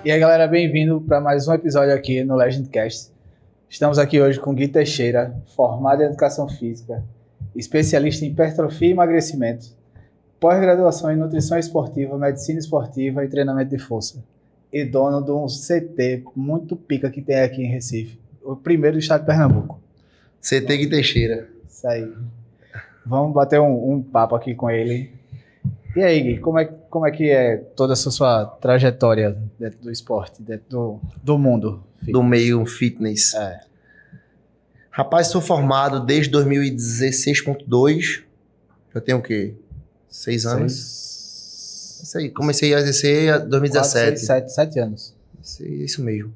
E aí, galera, bem-vindo para mais um episódio aqui no Legendcast. Estamos aqui hoje com Gui Teixeira, formado em Educação Física, especialista em hipertrofia e emagrecimento, pós-graduação em Nutrição Esportiva, Medicina Esportiva e Treinamento de Força, e dono de um CT muito pica que tem aqui em Recife, o primeiro do estado de Pernambuco. CT Gui Teixeira. Isso aí. Vamos bater um papo aqui com ele. E aí, Gui, como é que é toda essa sua trajetória dentro do esporte, dentro do mundo fitness? Do meio fitness. Rapaz, sou formado desde 2016.2. Já tenho o quê? 6 anos? Isso aí, comecei a exercer em 2017. 7 anos. Isso mesmo.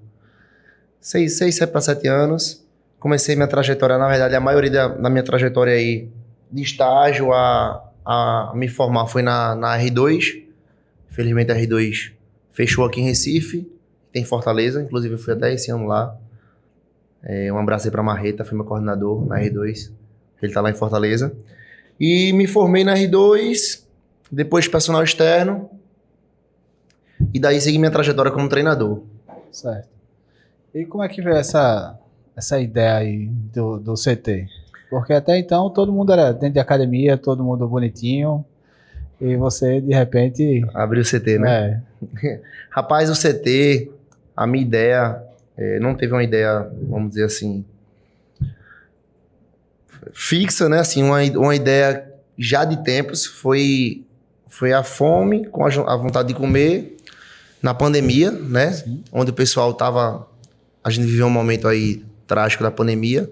6, 7 para 7 anos. Comecei minha trajetória, na verdade, a maioria da minha trajetória aí, de estágio a me formar foi na R2. Infelizmente a R2 fechou aqui em Recife, tem em Fortaleza, inclusive eu fui até esse ano lá. Um abraço aí pra Marreta, foi meu coordenador na R2, ele tá lá em Fortaleza. E me formei na R2, depois personal externo, e daí segui minha trajetória como treinador. Certo. E como é que veio essa ideia aí do CT? Porque até então todo mundo era dentro de academia, todo mundo bonitinho, e você de repente... Abriu o CT, né? Rapaz, o CT, a minha ideia, não teve uma ideia, vamos dizer assim, fixa, né? Assim, uma ideia já de tempos, foi a fome com a vontade de comer na pandemia, né? Sim. Onde o pessoal tava... A gente viveu um momento aí trágico da pandemia,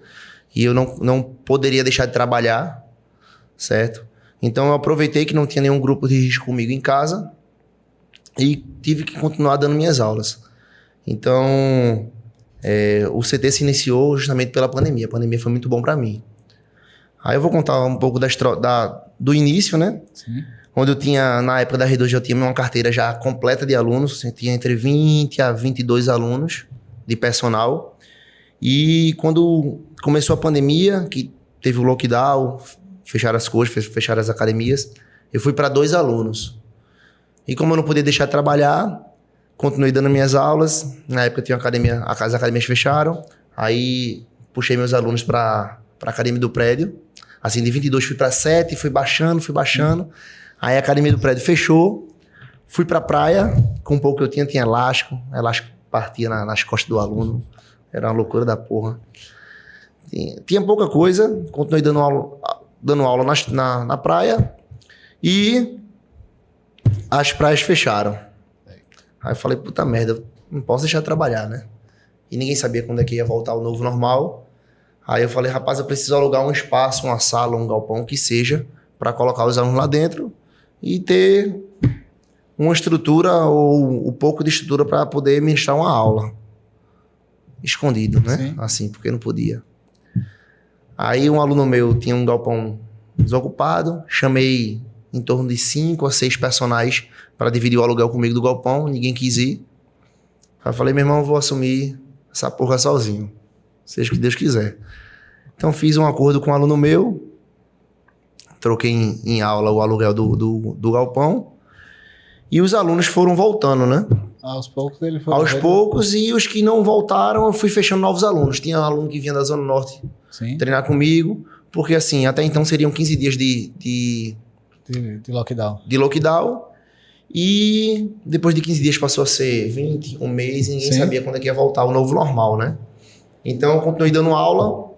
e eu não poderia deixar de trabalhar, certo? Então eu aproveitei que não tinha nenhum grupo de risco comigo em casa e tive que continuar dando minhas aulas. Então o CT se iniciou justamente pela pandemia. A pandemia foi muito bom para mim. Aí eu vou contar um pouco do início, né? Sim. Onde eu tinha, na época da R2, eu tinha uma carteira já completa de alunos. Eu tinha entre 20 a 22 alunos de personal. E quando começou a pandemia, que teve o lockdown, fecharam as coisas, fecharam as academias, eu fui para 2 alunos. E como eu não podia deixar de trabalhar, continuei dando minhas aulas. Na época tinha as academias fecharam, aí puxei meus alunos para a academia do prédio. Assim, de 22 fui para 7, fui baixando. Aí a academia do prédio fechou, fui para a praia, com um pouco que eu tinha elástico partia nas costas do aluno. Era uma loucura da porra. Tinha pouca coisa, continuei dando aula na praia e as praias fecharam. Aí eu falei, puta merda, não posso deixar de trabalhar, né? E ninguém sabia quando é que ia voltar o novo normal. Aí eu falei, rapaz, eu preciso alugar um espaço, uma sala, um galpão, que seja, para colocar os alunos lá dentro e ter uma estrutura ou um pouco de estrutura para poder ministrar uma aula. Escondido, né? Sim. Assim, porque não podia. Aí um aluno meu tinha um galpão desocupado, chamei em torno de 5 a 6 personagens para dividir o aluguel comigo do galpão, ninguém quis ir. Aí eu falei, meu irmão, eu vou assumir essa porra sozinho, seja o que Deus quiser. Então fiz um acordo com um aluno meu, troquei em aula o aluguel do galpão, e os alunos foram voltando, né? Aos poucos ele foi... Aos poucos, e os que não voltaram, eu fui fechando novos alunos. Tinha um aluno que vinha da Zona Norte treinar comigo, porque assim, até então seriam 15 dias de lockdown. De lockdown, e depois de 15 dias passou a ser 20, um mês, e ninguém sabia quando é que ia voltar o novo normal, né? Então eu continuei dando aula,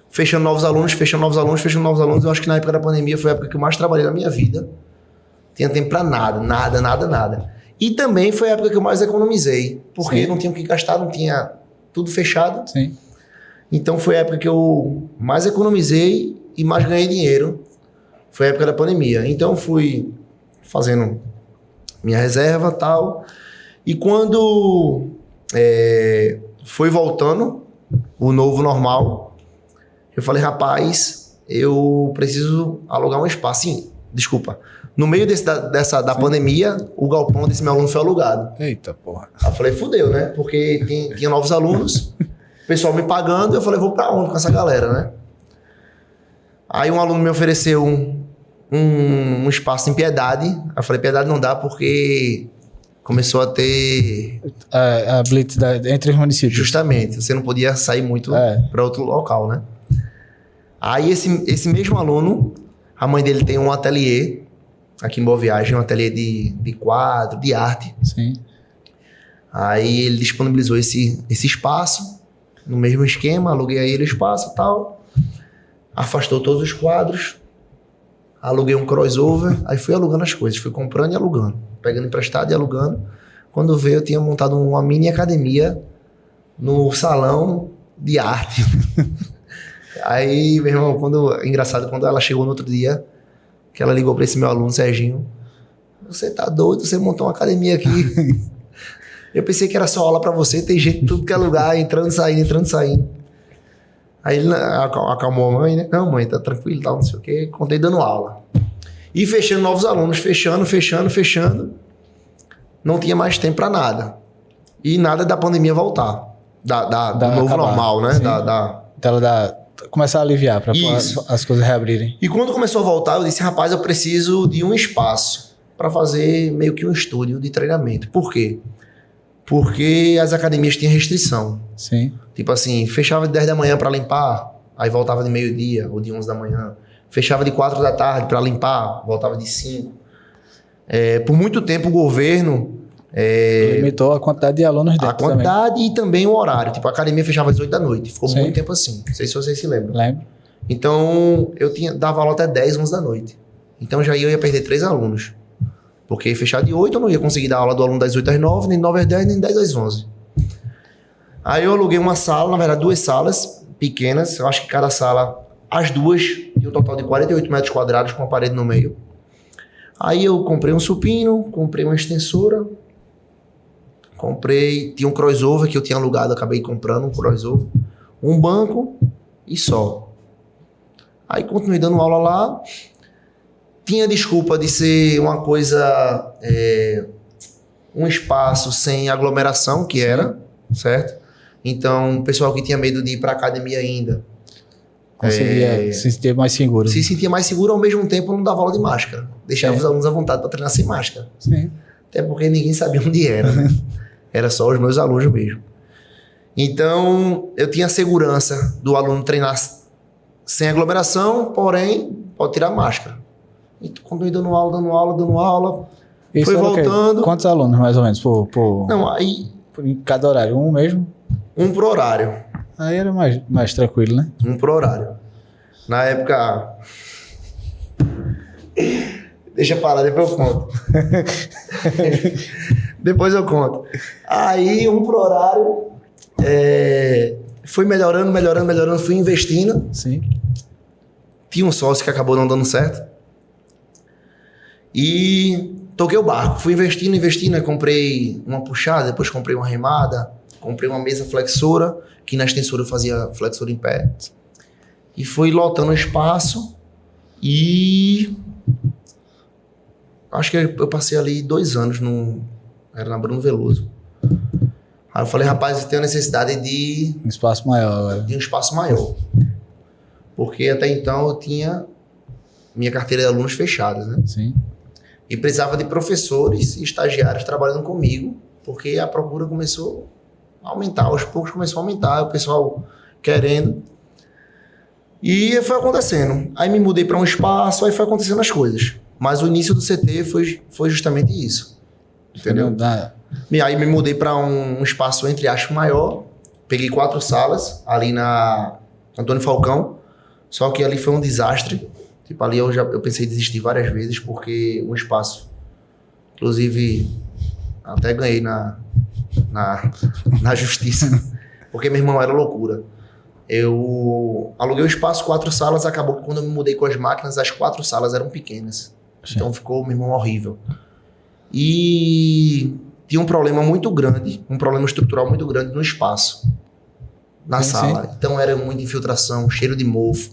fechando novos alunos. Eu acho que na época da pandemia foi a época que eu mais trabalhei na minha vida. Tinha tempo pra nada. E também foi a época que eu mais economizei, porque não tinha o que gastar, não tinha tudo fechado. Sim. Então foi a época que eu mais economizei e mais ganhei dinheiro. Foi a época da pandemia. Então fui fazendo minha reserva e tal. E quando foi voltando o novo normal, eu falei, rapaz, eu preciso alugar um espaço. Sim, desculpa. No meio da pandemia, o galpão desse meu aluno foi alugado. Eita, porra. Aí eu falei, fudeu, né? Porque tinha novos alunos, o pessoal me pagando, eu falei, vou pra onde com essa galera, né? Aí um aluno me ofereceu um espaço em Piedade. Aí eu falei, Piedade não dá porque começou a ter... A blitz entre os municípios. Justamente, você não podia sair muito para outro local, né? Aí esse mesmo aluno, a mãe dele tem um ateliê aqui em Boa Viagem, um ateliê de quadro, de arte. Sim. Aí ele disponibilizou esse espaço, no mesmo esquema, aluguei a ele o espaço e tal, afastou todos os quadros, aluguei um crossover, aí fui alugando as coisas, fui comprando e alugando, pegando emprestado e alugando. Quando veio, eu tinha montado uma mini academia no salão de arte. Aí, meu irmão, engraçado, quando ela chegou no outro dia, que ela ligou para esse meu aluno, Serginho, você tá doido, você montou uma academia aqui. Eu pensei que era só aula para você, tem gente em tudo que é lugar, entrando e saindo. Aí ele acalmou a mãe, né? Não, mãe, tá tranquilo, tal, não sei o quê. Contei dando aula. E fechando novos alunos, fechando. Não tinha mais tempo para nada. E nada da pandemia voltar. Do novo acabar, normal, né? Ela começar a aliviar para as coisas reabrirem. E quando começou a voltar, eu disse, rapaz, eu preciso de um espaço para fazer meio que um estúdio de treinamento. Por quê? Porque as academias tinham restrição. Sim. Tipo assim, fechava de 10 da manhã para limpar, aí voltava de meio-dia ou de 11 da manhã. Fechava de 4 da tarde para limpar, voltava de 5. Por muito tempo o governo... limitou a quantidade de alunos dentro. A quantidade também. E também o horário. Tipo, a academia fechava às 8 da noite. Ficou muito tempo assim. Não sei se vocês se lembram. Lembro. Então, dava aula até 10, 11 da noite. Então, eu ia perder 3 alunos. Porque fechar de 8, eu não ia conseguir dar aula do aluno das 8 às 9, nem 9 às 10, nem 10 às 11. Aí eu aluguei uma sala, na verdade 2 salas pequenas. Eu acho que cada sala, as duas, tinha um total de 48 metros quadrados com uma parede no meio. Aí eu comprei um supino, comprei uma extensora, tinha um crossover que eu tinha alugado, acabei comprando um crossover, um banco e só. Aí continuei dando aula lá. Tinha desculpa de ser uma coisa, um espaço sem aglomeração, que era, certo? Então, o pessoal que tinha medo de ir para academia ainda... Conseguia se sentir mais seguro. Se sentia mais seguro, ao mesmo tempo não dava aula de máscara. Deixava os alunos à vontade para treinar sem máscara. Sim. Até porque ninguém sabia onde era, né? Era só os meus alunos mesmo. Então, eu tinha a segurança do aluno treinar sem aglomeração, porém, pode tirar máscara. Então, quando eu ia dando aula, isso foi voltando. Quantos alunos, mais ou menos, Não, aí... em cada horário? Um mesmo? Um por horário. Aí era mais tranquilo, né? Um por horário. Na época... Deixa eu falar, depois eu conto. Depois eu conto. Aí, um por horário. Fui melhorando, fui investindo. Sim. Tinha um sócio que acabou não dando certo. E toquei o barco. Fui investindo. Aí comprei uma puxada, depois comprei uma remada, comprei uma mesa flexora, que na extensora eu fazia flexora em pé. E fui lotando o espaço. E... acho que eu passei ali 2 anos era na Bruno Veloso. Aí eu falei, rapaz, eu tenho necessidade de... um espaço maior agora. De um espaço maior. Porque até então eu tinha minha carteira de alunos fechada, né? Sim. E precisava de professores e estagiários trabalhando comigo, porque a procura começou a aumentar, aos poucos começou a aumentar, o pessoal querendo. E foi acontecendo. Aí me mudei para um espaço, aí foi acontecendo as coisas. Mas o início do CT foi justamente isso. Entendeu? E aí me mudei para um espaço, entre aspas, maior. Peguei 4 salas ali na Antônio Falcão. Só que ali foi um desastre. Tipo, ali eu pensei em desistir várias vezes, porque um espaço... Inclusive, até ganhei na justiça. Porque, meu irmão, era loucura. Eu aluguei o espaço, 4 salas. Acabou que quando eu me mudei com as máquinas, as 4 salas eram pequenas. Sim. Então ficou, meu irmão, horrível. E tinha um problema muito grande, um problema estrutural muito grande no espaço, na sala. Sim. Então era muita infiltração, cheiro de mofo.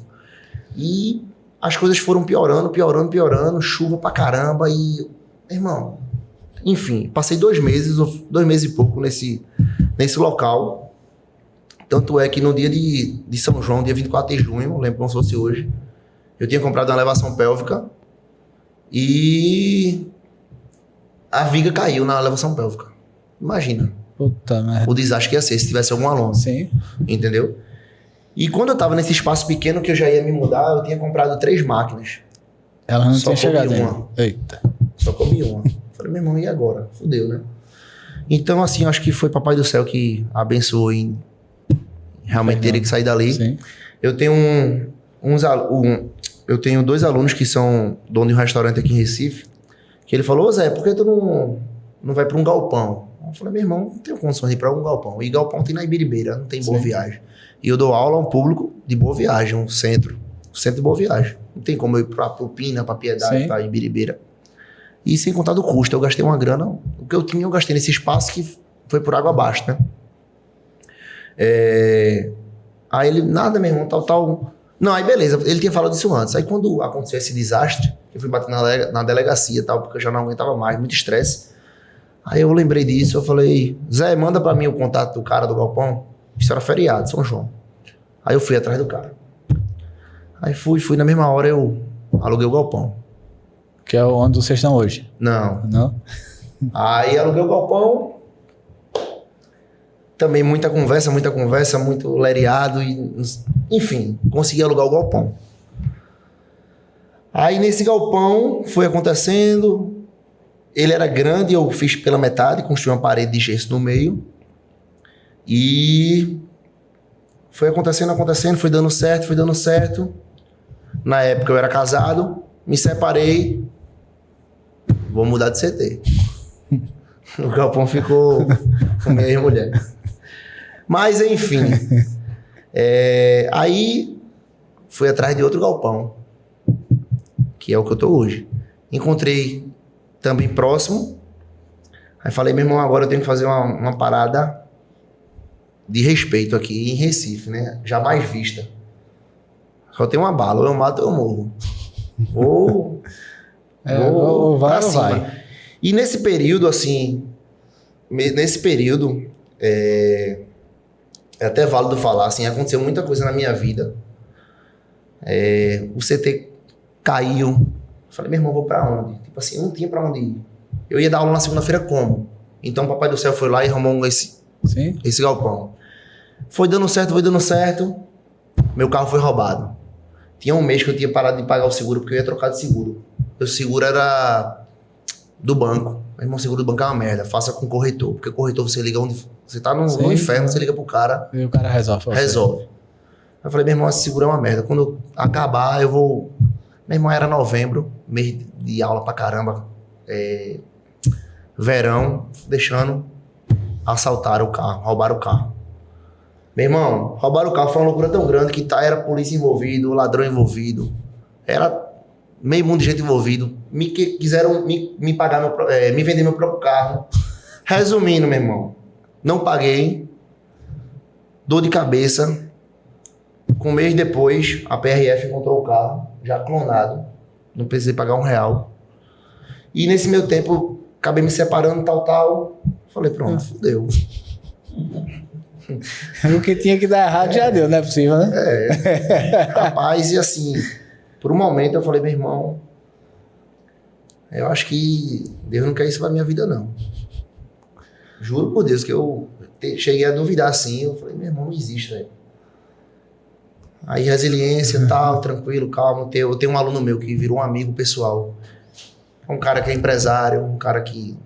E as coisas foram piorando, chuva pra caramba. E, irmão, enfim, passei 2 meses e pouco nesse local. Tanto é que no dia de São João, dia 24 de junho, lembro como se fosse hoje, eu tinha comprado uma elevação pélvica. E a viga caiu na elevação pélvica. Imagina. Puta merda. O desastre que ia ser se tivesse algum aluno. Sim. Entendeu? E quando eu tava nesse espaço pequeno que eu já ia me mudar, eu tinha comprado 3 máquinas. Ela não Só tinha chegado coube ainda. uma. Eita. Só comi uma. Falei, meu irmão, e agora? Fudeu, né? Então, assim, eu acho que foi Papai do Céu que abençoou em realmente ter que sair dali. Sim. Eu tenho eu tenho 2 alunos que são dono de um restaurante aqui em Recife, que ele falou, ô Zé, por que tu não vai pra um galpão? Eu falei, meu irmão, não tenho condições de ir pra um galpão. E galpão tem na Ibiribeira, não tem Boa Viagem. E eu dou aula a um público de Boa Viagem, um centro de Boa Viagem. Não tem como eu ir pra Pupina, pra Piedade, pra Ibiribeira. E sem contar do custo, eu gastei uma grana, o que eu tinha eu gastei nesse espaço que foi por água abaixo, né? Aí ele, nada, meu irmão, tal. Não, aí beleza, ele tinha falado isso antes. Aí quando aconteceu esse desastre, eu fui bater na delegacia e tal, porque eu já não aguentava mais, muito estresse. Aí eu lembrei disso, eu falei, Zé, manda pra mim o contato do cara do galpão. Isso era feriado, São João. Aí eu fui atrás do cara. Aí fui na mesma hora eu aluguei o galpão. Que é onde vocês estão hoje? Não. Não? Aí aluguei o galpão. Também muita conversa, muito lereado. Enfim, consegui alugar o galpão. Aí nesse galpão foi acontecendo. Ele era grande, eu fiz pela metade, construí uma parede de gesso no meio. E foi acontecendo, foi dando certo. Na época eu era casado, me separei. Vou mudar de CT. O galpão ficou com minha ex-mulher. Mas, enfim. Aí, fui atrás de outro galpão. Que é o que eu tô hoje. Encontrei também próximo. Aí falei, meu irmão, agora eu tenho que fazer uma parada de respeito aqui em Recife, né? Jamais vista. Só tem uma bala. Ou eu mato ou eu morro. Ou vai. E nesse período, assim... é até válido falar, assim, aconteceu muita coisa na minha vida. O CT caiu. Falei, meu irmão, vou pra onde? Tipo assim, eu não tinha pra onde ir. Eu ia dar aula na segunda-feira como? Então o Papai do Céu foi lá e arrumou esse galpão. Foi dando certo. Meu carro foi roubado. Tinha um mês que eu tinha parado de pagar o seguro, porque eu ia trocar de seguro. O seguro era do banco. Meu irmão, o seguro do banco é uma merda. Faça com o corretor. Porque o corretor você liga onde... Você tá no inferno, você liga pro cara. E o cara resolve. Eu falei, meu irmão, esse seguro é uma merda. Quando acabar, eu vou... Meu irmão, era novembro, mês de aula pra caramba. Verão, deixando, assaltaram o carro, roubaram o carro. Meu irmão, roubaram o carro, foi uma loucura tão grande que era polícia envolvido, ladrão envolvido. Era meio mundo de gente envolvido. Quiseram me pagar, me vender meu próprio carro. Resumindo, meu irmão, não paguei. Dor de cabeça. Um mês depois, a PRF encontrou o carro, já clonado. Não precisei pagar R$1. E nesse meu tempo, acabei me separando, tal. Falei, pronto, fudeu. O que tinha que dar errado já deu, não é possível, né? Rapaz, e assim, por um momento eu falei, meu irmão, eu acho que Deus não quer isso pra minha vida, não. Juro por Deus que eu cheguei a duvidar assim. Eu falei, meu irmão, não existe, velho. Aí resiliência, tal, tranquilo, calmo. Eu tenho um aluno meu que virou um amigo pessoal. Um cara que é empresário, um cara que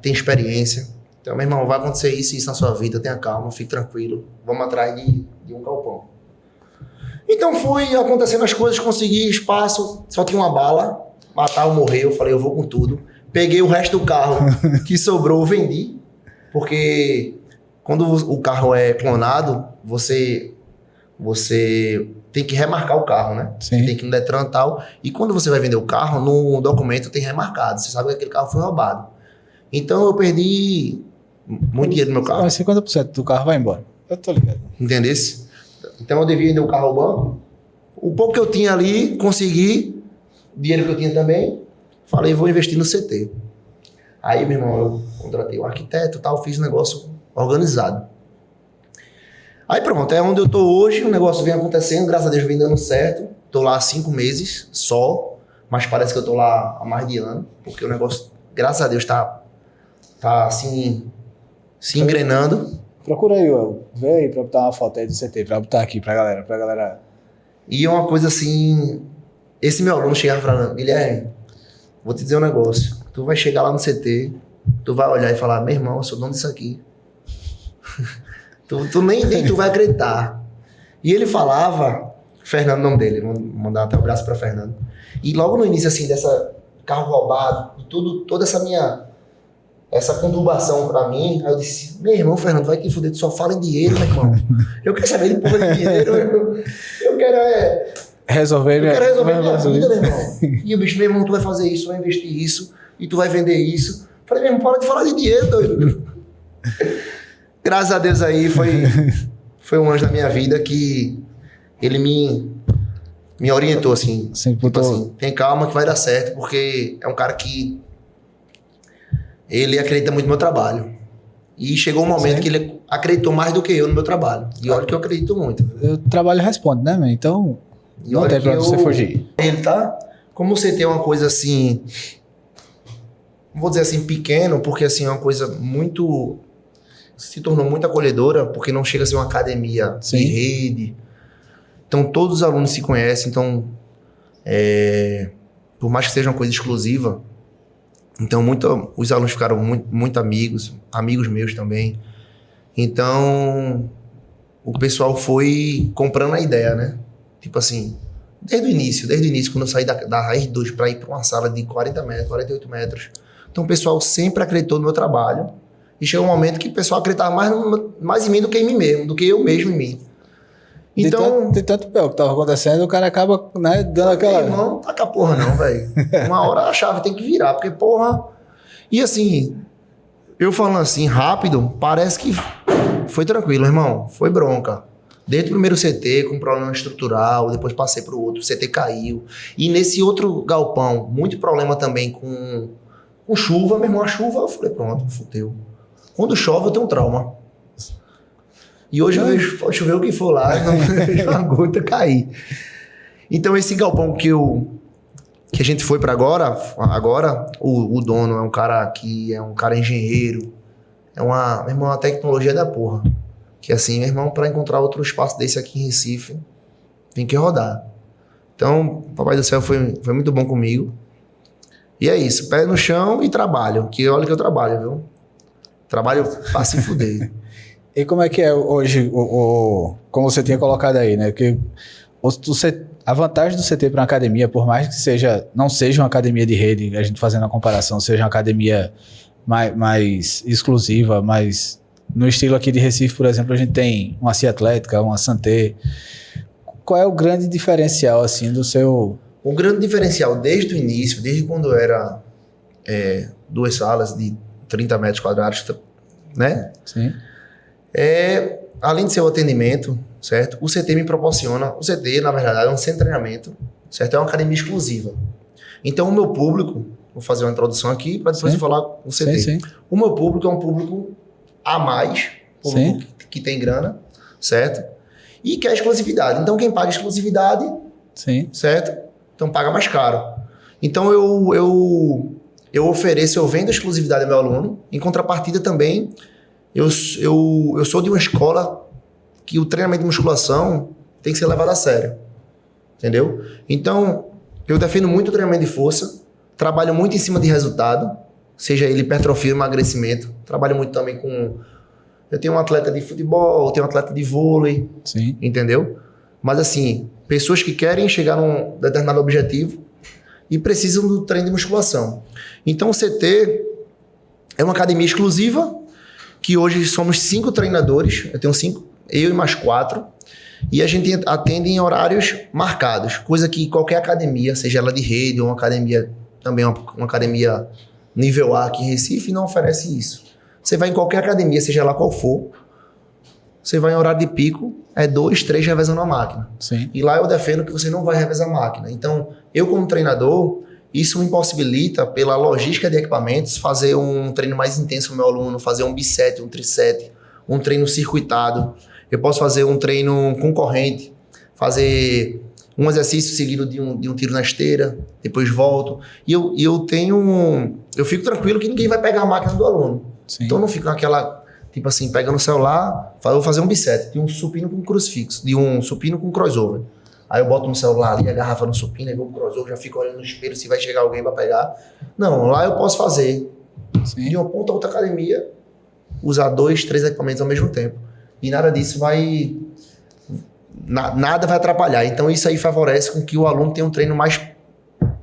tem experiência. Então, meu irmão, vai acontecer isso e isso na sua vida. Tenha calma, fique tranquilo. Vamos atrás de um galpão. Então foi acontecendo as coisas, consegui espaço, só tinha uma bala, matar ou morrer. Eu falei, eu vou com tudo. Peguei o resto do carro que sobrou, vendi. Porque quando o carro é clonado, você tem que remarcar o carro, né? Sim. Tem que ir no Detran e tal. E quando você vai vender o carro, no documento tem remarcado. Você sabe que aquele carro foi roubado. Então eu perdi muito dinheiro no meu carro. Mas 50% do carro vai embora. Eu tô ligado. Entendesse? Então eu devia vender o carro ao banco. O pouco que eu tinha ali, consegui. Dinheiro que eu tinha também. Falei, vou investir no CT. Aí, meu irmão, eu contratei um arquiteto e tal, fiz um negócio organizado. Aí pronto, é onde eu tô hoje, o negócio vem acontecendo, graças a Deus vem dando certo. Tô lá há 5 meses, só. mas parece que eu tô lá há mais de ano, porque o negócio, graças a Deus, tá assim, se engrenando. Procura aí, Will. Vê aí pra botar uma foto aí do CT, pra botar aqui pra galera. E é uma coisa assim, esse meu aluno chegava falando, Guilherme, vou te dizer um negócio, tu vai chegar lá no CT, tu vai olhar e falar, meu irmão, eu sou dono disso aqui. tu nem tu vai acreditar. E ele falava, Fernando, o nome dele, vou mandar até um abraço pra Fernando. E logo no início, assim, dessa carro roubado, toda essa conturbação pra mim, aí eu disse, meu irmão, Fernando, vai te fuder, tu só fala em dinheiro, meu irmão. Eu quero saber de porra de dinheiro, eu quero resolver minha vida, meu irmão. E o bicho, meu irmão, tu vai fazer isso, vai investir isso, e tu vai vender isso. Falei, meu irmão, para de falar de dinheiro, doido. Graças a Deus aí, foi um anjo da minha vida que ele me orientou, assim. Tipo assim, tem calma que vai dar certo, porque é um cara que ele acredita muito no meu trabalho. E chegou um momento que ele acreditou mais do que eu no meu trabalho. E olha que eu acredito muito. O trabalho responde, né, man? Então, não tem pra você fugir. Ele tá... Como você tem uma coisa assim... Não vou dizer assim, pequeno, porque assim, é uma coisa muito... Se tornou muito acolhedora, porque não chega a ser uma academia de rede. Então, todos os alunos se conhecem. Então, por mais que seja uma coisa exclusiva, então os alunos ficaram muito amigos meus também. Então, o pessoal foi comprando a ideia, né? Tipo assim, desde o início, quando eu saí da Raiz 2 para ir para uma sala de 40 metros, 48 metros. Então, o pessoal sempre acreditou no meu trabalho. E chegou um momento que o pessoal acreditava mais em mim do que em mim mesmo, do que eu mesmo em mim. Então... Tem tanto pé que tava acontecendo, o cara acaba, né, dando aquela... Não taca porra não, velho. Uma hora a chave tem que virar, porque porra... E assim, eu falando assim, rápido, parece que foi tranquilo, irmão. Foi bronca. Desde o primeiro CT, com problema estrutural, depois passei pro outro, o CT caiu. E nesse outro galpão, muito problema também com chuva, meu irmão, a chuva, eu falei, pronto, fudeu. Quando chove, eu tenho um trauma. E hoje eu vejo, pode chover o que for lá, não vejo uma gota cair. Então esse galpão que a gente foi para agora o dono é um cara que é um cara engenheiro, meu irmão, uma tecnologia da porra. Que assim, meu irmão, para encontrar outro espaço desse aqui em Recife, tem que rodar. Então, o Papai do Céu foi muito bom comigo. E é isso, pé no chão e trabalho, que olha que eu trabalho, viu? Trabalho pra se fuder. E como é que é hoje, como você tinha colocado aí, né? Porque a vantagem do CT para uma academia, por mais que não seja uma academia de rede, a gente fazendo a comparação, seja uma academia mais exclusiva, mas no estilo aqui de Recife, por exemplo, a gente tem uma Cia Atlética, uma Santé. Qual é o grande diferencial, assim, do seu... O grande diferencial desde o início, desde quando era 2 salas de 30 metros quadrados, né? Sim. Além de ser o atendimento, certo? O CT me proporciona... O CT, na verdade, é um centro de treinamento, certo? É uma academia exclusiva. Então, o meu público... Vou fazer uma introdução aqui para depois eu falar o CT. Sim. O meu público é um público a mais, público que tem grana, certo? E quer exclusividade. Então, quem paga exclusividade, certo? Então, paga mais caro. Então, eu ofereço, eu vendo exclusividade ao meu aluno. Em contrapartida também... Eu sou de uma escola que o treinamento de musculação tem que ser levado a sério, entendeu? Então, eu defendo muito o treinamento de força, trabalho muito em cima de resultado, seja ele hipertrofia ou emagrecimento, trabalho muito também com... Eu tenho um atleta de futebol, eu tenho um atleta de vôlei, entendeu? Mas assim, pessoas que querem chegar num determinado objetivo e precisam do treino de musculação. Então, o CT é uma academia exclusiva, que hoje somos 5 treinadores, eu tenho 5, eu e mais 4, e a gente atende em horários marcados, coisa que qualquer academia, seja ela de rede ou uma academia, também uma academia nível A aqui em Recife, não oferece isso. Você vai em qualquer academia, seja lá qual for, você vai em horário de pico, 2, 3 revezando a máquina. E lá eu defendo que você não vai revezar a máquina. Então, eu como treinador... Isso me impossibilita, pela logística de equipamentos, fazer um treino mais intenso com o meu aluno, fazer um bisete, um trisete, um treino circuitado. Eu posso fazer um treino com corrente, fazer um exercício seguido de um tiro na esteira, depois volto. E eu fico tranquilo que ninguém vai pegar a máquina do aluno. Sim. Então eu não fico naquela, tipo assim, pegando o celular, vou fazer um bisete de um supino com crucifixo, de um supino com crossover. Aí eu boto no celular ali, a garrafa no supino, aí vou pro crossover, já fico olhando no espelho se vai chegar alguém pra pegar. Não, lá eu posso fazer de uma ponta a outra academia, usar 2, 3 equipamentos ao mesmo tempo. E nada disso vai... Nada vai atrapalhar. Então isso aí favorece com que o aluno tenha um treino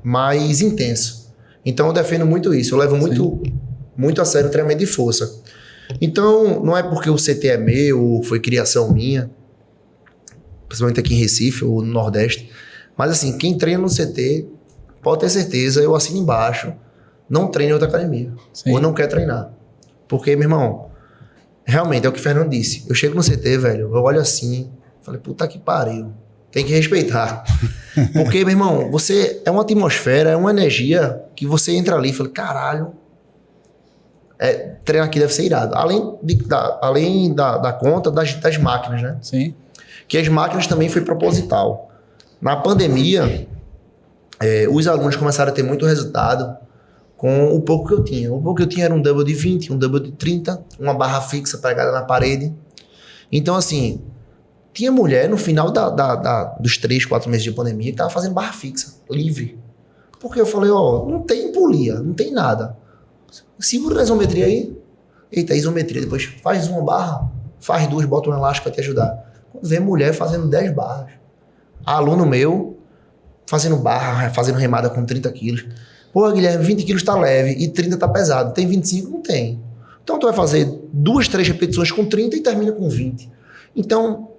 mais intenso. Então eu defendo muito isso. Eu levo muito a sério o treinamento de força. Então não é porque o CT é meu ou foi criação minha, principalmente aqui em Recife ou no Nordeste, mas assim, quem treina no CT pode ter certeza, eu assino embaixo, não treina em outra academia. Sim. Ou não quer treinar. Porque, meu irmão, realmente é o que o Fernando disse. Eu chego no CT, velho, eu olho assim, falei, puta que pariu. Tem que respeitar. Porque, meu irmão, você é uma atmosfera, é uma energia que você entra ali e fala, caralho, treinar aqui deve ser irado. Além da conta das máquinas, né? Sim. Que as máquinas também foi proposital. Na pandemia, os alunos começaram a ter muito resultado com o pouco que eu tinha. O pouco que eu tinha era um double de 20, um double de 30, uma barra fixa pregada na parede. Então, assim, tinha mulher no final dos 3, 4 meses de pandemia que tava fazendo barra fixa, livre. Porque eu falei, não tem polia, não tem nada. Segura a isometria aí. Eita, isometria. Depois faz uma barra, faz 2, bota um elástico pra te ajudar. Quando vem mulher fazendo 10 barras. Aluno meu fazendo barra, fazendo remada com 30 quilos. Pô, Guilherme, 20 quilos tá leve e 30 tá pesado. Tem 25? Não tem. Então tu vai fazer 2, 3 repetições com 30 e termina com 20. Então,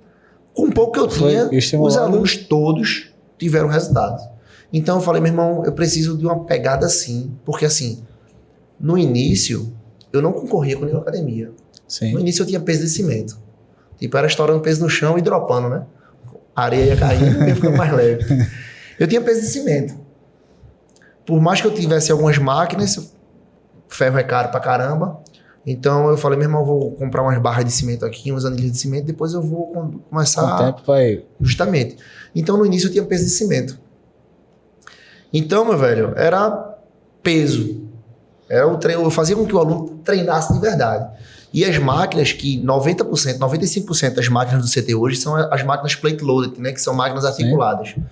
com o pouco que eu tinha, os alunos todos tiveram resultados. Então eu falei, meu irmão, eu preciso de uma pegada assim. Porque assim, no início, eu não concorria com nenhuma academia. Sim. No início eu tinha peso de cimento. Tipo, era estourando peso no chão e dropando, né? A areia ia caindo e ia ficando mais leve. Eu tinha peso de cimento. Por mais que eu tivesse algumas máquinas, ferro é caro pra caramba. Então eu falei, meu irmão, eu vou comprar umas barras de cimento aqui, uns anilhos de cimento, depois eu vou começar... O tempo vai... Justamente. Então no início eu tinha peso de cimento. Então, meu velho, era peso. Era o treino, eu fazia com que o aluno treinasse de verdade. E as máquinas que 90%, 95% das máquinas do CT hoje são as máquinas plate loaded, né? Que são máquinas articuladas. Sim.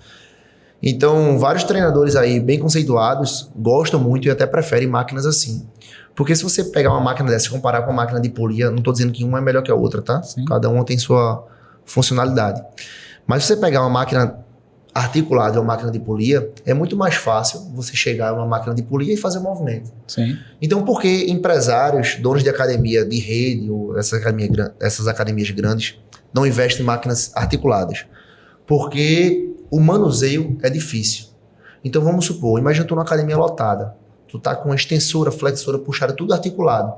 Então, vários treinadores aí bem conceituados gostam muito e até preferem máquinas assim. Porque se você pegar uma máquina dessa e comparar com uma máquina de polia, não estou dizendo que uma é melhor que a outra, tá? Sim. Cada uma tem sua funcionalidade. Mas se você pegar uma máquina articulada ou uma máquina de polia, é muito mais fácil você chegar a uma máquina de polia e fazer o movimento. Sim. Então, por que empresários, donos de academia de rede ou essas academias grandes não investem em máquinas articuladas? Porque o manuseio é difícil. Então, vamos supor, imagina tu numa academia lotada, tu tá com extensora, flexora, puxada, tudo articulado.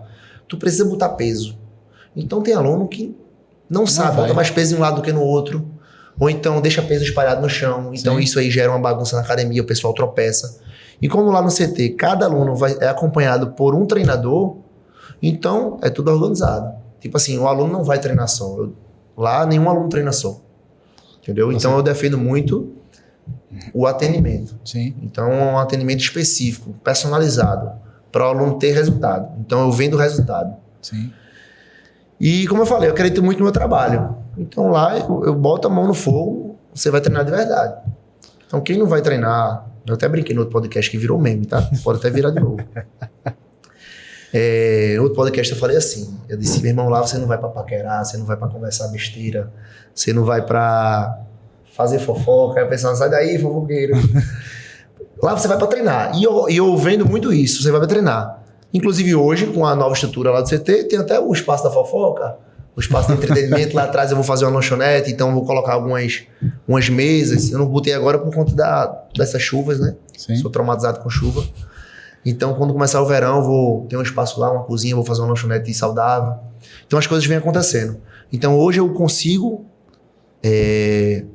Tu precisa botar peso. Então, tem aluno que não sabe, bota mais peso em um lado do que no outro. Ou então deixa peso espalhado no chão. Então Sim. Isso aí gera uma bagunça na academia, o pessoal tropeça. E como lá no CT, cada aluno é acompanhado por um treinador, então é tudo organizado. Tipo assim, o aluno não vai treinar só. Lá nenhum aluno treina só. Entendeu? Então eu defendo muito o atendimento. Sim. Então é um atendimento específico, personalizado, para o aluno ter resultado. Então eu vendo o resultado. Sim. E como eu falei, eu acredito muito no meu trabalho. Então lá eu boto a mão no fogo, você vai treinar de verdade. Então quem não vai treinar... Eu até brinquei no outro podcast que virou meme, tá? Pode até virar de novo. No outro podcast eu falei assim, eu disse, meu irmão, lá você não vai pra paquerar, você não vai pra conversar besteira, você não vai pra fazer fofoca, aí a pessoa sai daí, fofoqueiro. Lá você vai pra treinar. E eu vendo muito isso, você vai pra treinar. Inclusive hoje, com a nova estrutura lá do CT, tem até o espaço da fofoca, o espaço de entretenimento. Lá atrás eu vou fazer uma lanchonete, então eu vou colocar umas mesas. Eu não botei agora por conta dessas chuvas, né? Sim. Sou traumatizado com chuva. Então, quando começar o verão, eu vou ter um espaço lá, uma cozinha, vou fazer uma lanchonete saudável. Então, as coisas vêm acontecendo. Então, hoje eu consigo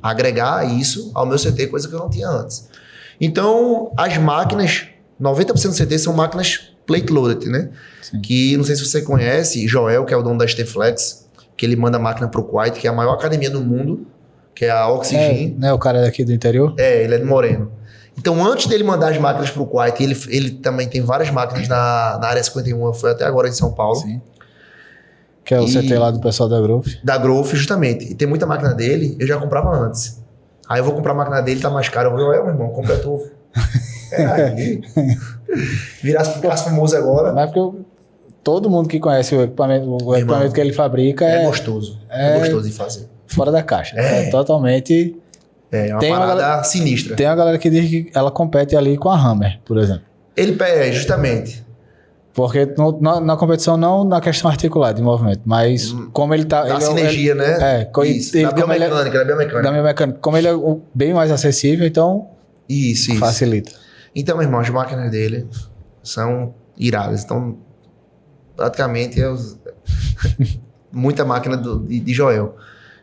agregar isso ao meu CT, coisa que eu não tinha antes. Então, as máquinas, 90% do CT são máquinas plate loaded, né? Sim. Que, não sei se você conhece, Joel, que é o dono da Steflex, que ele manda a máquina pro Kuwait, que é a maior academia do mundo, que é a Oxygen. Não é o cara daqui do interior? Ele é de Moreno. Então, antes dele mandar as máquinas para o Kuwait, ele também tem várias máquinas na área 51, foi até agora em São Paulo. Sim. Que é o CT lá do pessoal da Growth. Da Growth, justamente. E tem muita máquina dele, eu já comprava antes. Aí eu vou comprar a máquina dele, tá mais caro. Eu vou, meu irmão, compra tu. Aí. Ficasse famoso agora. Mas porque todo mundo que conhece o equipamento que ele fabrica é gostoso. É gostoso de fazer. Fora da caixa. É totalmente... É uma parada sinistra. Tem uma galera que diz que ela compete ali com a Hammer, por exemplo. Justamente. Porque na competição, não na questão articular de movimento, mas como ele tá... Da sinergia, né? Da biomecânica. Como ele é bem mais acessível, então... Isso. Facilita. Então, meu irmão, as máquinas dele são iradas. Então, praticamente, muita máquina de Joel.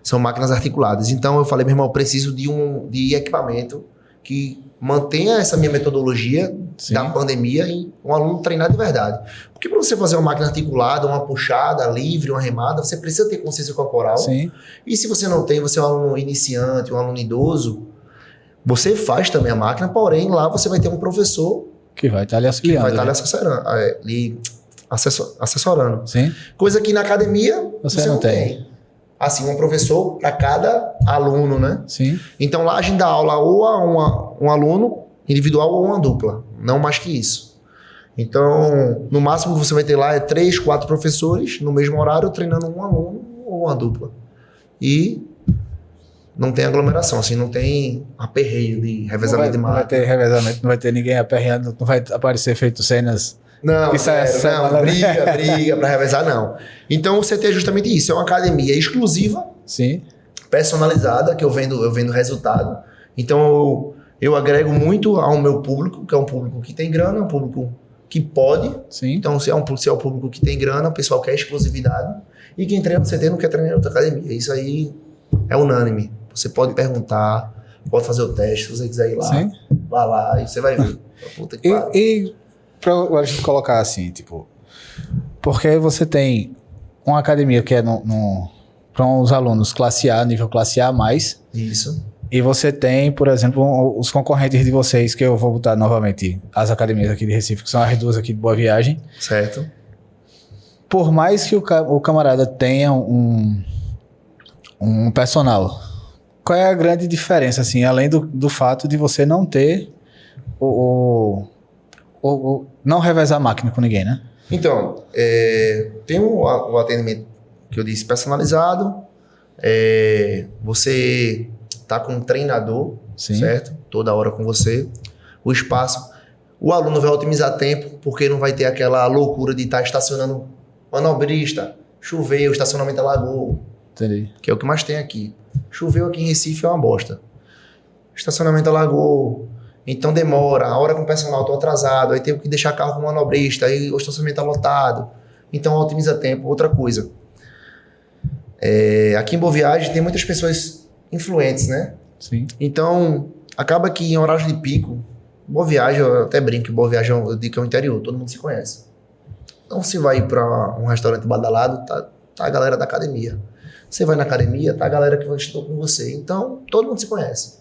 São máquinas articuladas. Então, eu falei, meu irmão, eu preciso de equipamento que mantenha essa minha metodologia da pandemia e um aluno treinar de verdade. Porque para você fazer uma máquina articulada, uma puxada livre, uma remada, você precisa ter consciência corporal. Sim. E se você não tem, você é um aluno iniciante, um aluno idoso, você faz também a máquina, porém lá você vai ter um professor que vai estar lhe auxiliando. Que vai estar lhe assessorando. Sim. Coisa que na academia você não tem. Assim, um professor para cada aluno, né? Sim. Então lá a gente dá aula ou a um aluno individual ou uma dupla, não mais que isso. Então, no máximo que você vai ter lá 3, 4 professores no mesmo horário treinando um aluno ou uma dupla. E não tem aglomeração, assim, não tem aperreio de revezamento de máquina. Não vai ter revezamento, não vai ter ninguém aperreando, não vai aparecer feito cenas... Não, briga para revezar, não. Então, o CT é justamente isso, é uma academia exclusiva, sim, personalizada, que eu vendo resultado. Então, eu agrego muito ao meu público, que é um público que tem grana, um público que pode. Sim. Então, se é um público que tem grana, o pessoal quer exclusividade. E quem treina no CT não quer treinar em outra academia. Isso aí é unânime. Você pode perguntar, pode fazer o teste, se você quiser ir lá. Sim. Vá lá e você vai ver. Puta que pariu. E pra a gente colocar assim, tipo... Porque você tem uma academia que é para uns alunos classe A, nível classe A+. Isso. E você tem, por exemplo, os concorrentes de vocês, que eu vou botar novamente as academias aqui de Recife, que são as duas aqui de Boa Viagem. Certo. Por mais que o camarada tenha um personal, qual é a grande diferença, assim, além do fato de você não ter não revezar a máquina com ninguém, né? Então, tem o atendimento que eu disse personalizado, você tá com um treinador, sim, certo? Toda hora com você, o espaço. O aluno vai otimizar tempo, porque não vai ter aquela loucura de estar estacionando manobrista, choveu, o estacionamento alagou. Entendi. Que é o que mais tem aqui. Choveu aqui em Recife é uma bosta. Estacionamento alagou, então demora, a hora com o personal tô atrasado, aí tenho que deixar carro com o manobrista, aí o estacionamento tá lotado. Então otimiza tempo. Outra coisa, aqui em Boa Viagem tem muitas pessoas influentes, né? Sim. Então acaba que em horário de pico, Boa Viagem, eu até brinco que Boa Viagem eu digo que é o interior, todo mundo se conhece. Então você vai para um restaurante badalado, tá a galera da academia. Você vai na academia, tá a galera que estudou com você. Então todo mundo se conhece.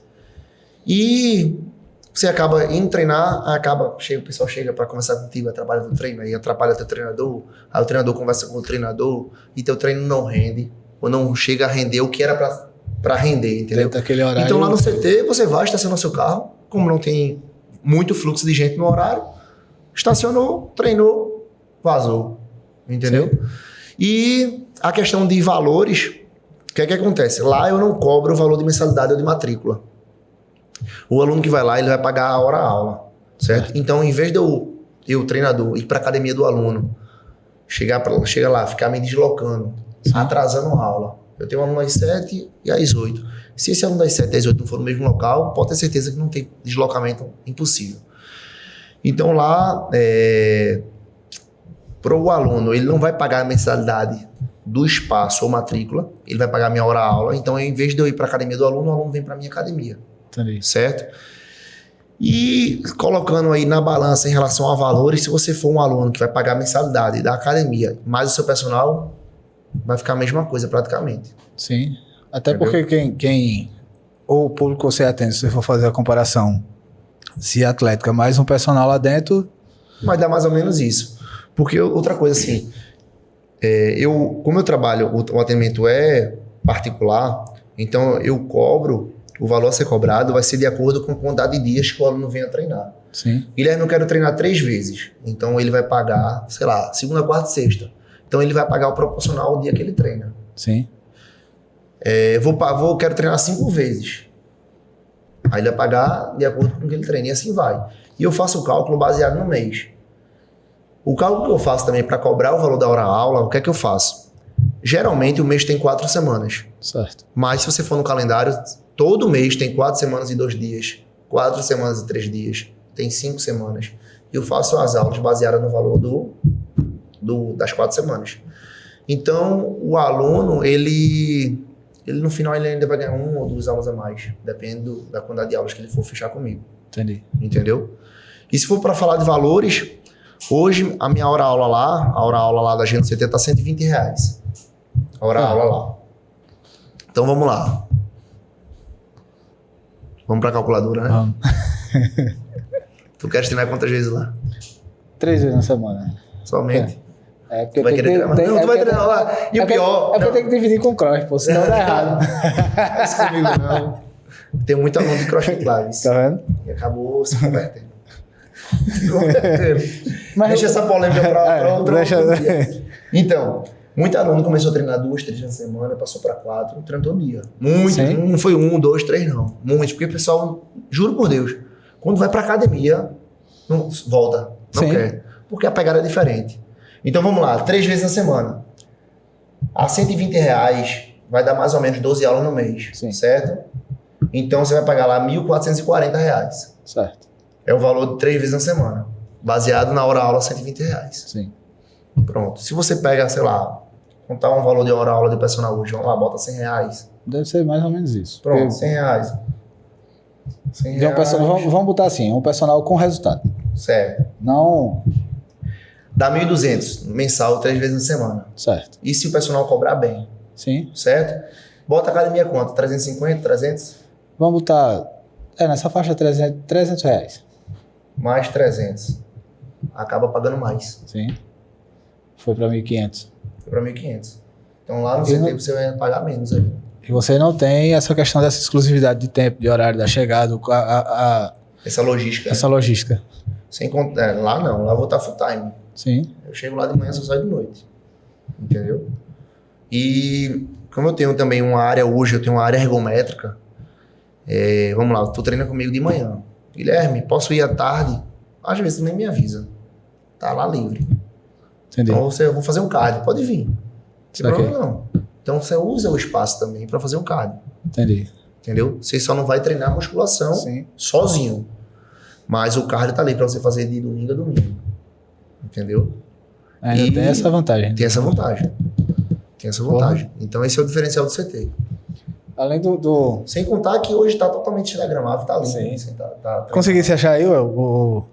E você acaba indo treinar, o pessoal chega para conversar contigo, atrapalha o treino, aí atrapalha teu treinador, aí o treinador conversa com o treinador e teu treino não rende, ou não chega a render o que era para render, entendeu? Daquele horário... Então lá no CT você vai estacionar seu carro, como não tem muito fluxo de gente no horário, estacionou, treinou, vazou, entendeu? Sim. E a questão de valores, o que é que acontece? Lá eu não cobro o valor de mensalidade ou de matrícula. O aluno que vai lá, ele vai pagar a hora aula, certo? Então, em vez de eu treinador, ir para a academia do aluno, chega lá, ficar me deslocando, atrasando a aula. Eu tenho um aluno às 7 e às 8. Se esse aluno das 7 às 8 não for no mesmo local, pode ter certeza que não tem deslocamento impossível. Então, lá, para o aluno, ele não vai pagar a mensalidade do espaço ou matrícula, ele vai pagar a minha hora aula. Então, em vez de eu ir para a academia do aluno, o aluno vem para a minha academia. Entendi. Certo? E colocando aí na balança em relação a valores, se você for um aluno que vai pagar a mensalidade da academia, mais o seu personal, vai ficar a mesma coisa praticamente. Sim. Até entendeu? Porque quem o público que você atende, se você for fazer a comparação, se Atlética mais um personal lá dentro... Mas dá mais ou menos isso. Porque outra coisa assim, como eu trabalho, o atendimento é particular, então eu cobro, o valor a ser cobrado vai ser de acordo com a quantidade de dias que o aluno venha treinar. Sim. Guilherme, eu quero treinar 3 vezes, então ele vai pagar, sei lá, segunda, quarta e sexta. Então ele vai pagar o proporcional ao dia que ele treina. Sim. Quero treinar 5 vezes. Aí ele vai pagar de acordo com o que ele treina, e assim vai. E eu faço o cálculo baseado no mês. O cálculo que eu faço também para cobrar o valor da hora-aula, o que é que eu faço? Geralmente o mês tem 4 semanas. Certo. Mas se você for no calendário, todo mês tem 4 semanas e 2 dias, 4 semanas e 3 dias, tem 5 semanas. E eu faço as aulas baseadas no valor das 4 semanas. Então, o aluno, ele no final ele ainda vai ganhar 1 ou 2 aulas a mais, depende da quantidade de aulas que ele for fechar comigo. Entendi. Entendeu? E se for para falar de valores, hoje a minha hora-aula lá da Geno CT tá R$120. A hora-aula lá. Então vamos lá. Vamos pra calculadora, né? Vamos. Tu queres treinar quantas vezes lá? 3 vezes na semana. Somente? Porque Tu vai querer treinar? Não, tu vai treinar lá. E o pior... É porque eu tenho que dividir com o cross, pô, senão dá errado. Não isso comigo não. Tem muito aluno de CrossFit Lives. Tá vendo? E acabou se convertendo. Mas deixa essa polêmica pra outro dia. Então, muito aluno começou a treinar 2, 3 na semana, passou pra 4, treina todo dia. Muito, Sim. não foi 1, 2, 3 não. Muitos, porque o pessoal, juro por Deus, quando vai pra academia, não volta, não Sim. quer. Porque a pegada é diferente. Então vamos lá, 3 vezes na semana. A R$120 vai dar mais ou menos 12 aulas no mês, Sim. certo? Então você vai pagar lá R$1.440. Certo. É o valor de 3 vezes na semana. Baseado na hora-aula, R$120. Sim. Pronto. Se você pega, sei lá, contar um valor de hora-aula de personal hoje, vamos lá, bota R$100. Deve ser mais ou menos isso. Pronto, Porque R$100. de um personal, vamos botar assim, um personal com resultado. Certo. Não... Dá 1.200 mensal, 3 vezes na semana. Certo. E se o personal cobrar bem, Sim. certo? Bota a academia quanto? 350, 300? Vamos botar... nessa faixa R$300. Mais 300. Acaba pagando mais. Sim. Foi pra 1.500. Foi pra 1.500. Então lá no CT você vai pagar menos aí. E você não tem essa questão dessa exclusividade de tempo, de horário da chegada, Essa logística. essa logística. Sem contar. Lá não, lá eu vou estar full time. Sim. Eu chego lá de manhã, só saio de noite. Entendeu? E como eu tenho também uma área hoje, eu tenho uma área ergométrica. Vamos lá, tu treina comigo de manhã. Guilherme, posso ir à tarde? Às vezes tu nem me avisa. Tá lá livre. Entendi. Então eu vou fazer um cardio, pode vir. Não tem Ok. problema não. Então você usa o espaço também para fazer um cardio. Entendi. Entendeu? Você só não vai treinar musculação Sim. sozinho. Mas o cardio tá ali para você fazer de domingo a domingo. Entendeu? Ainda tem essa vantagem. Tem essa vantagem. Tem essa vantagem. Então esse é o diferencial do CT. Além do... Sem contar que hoje tá totalmente instagramável, tá lindo. Sim. Assim, Consegui se achar aí, o...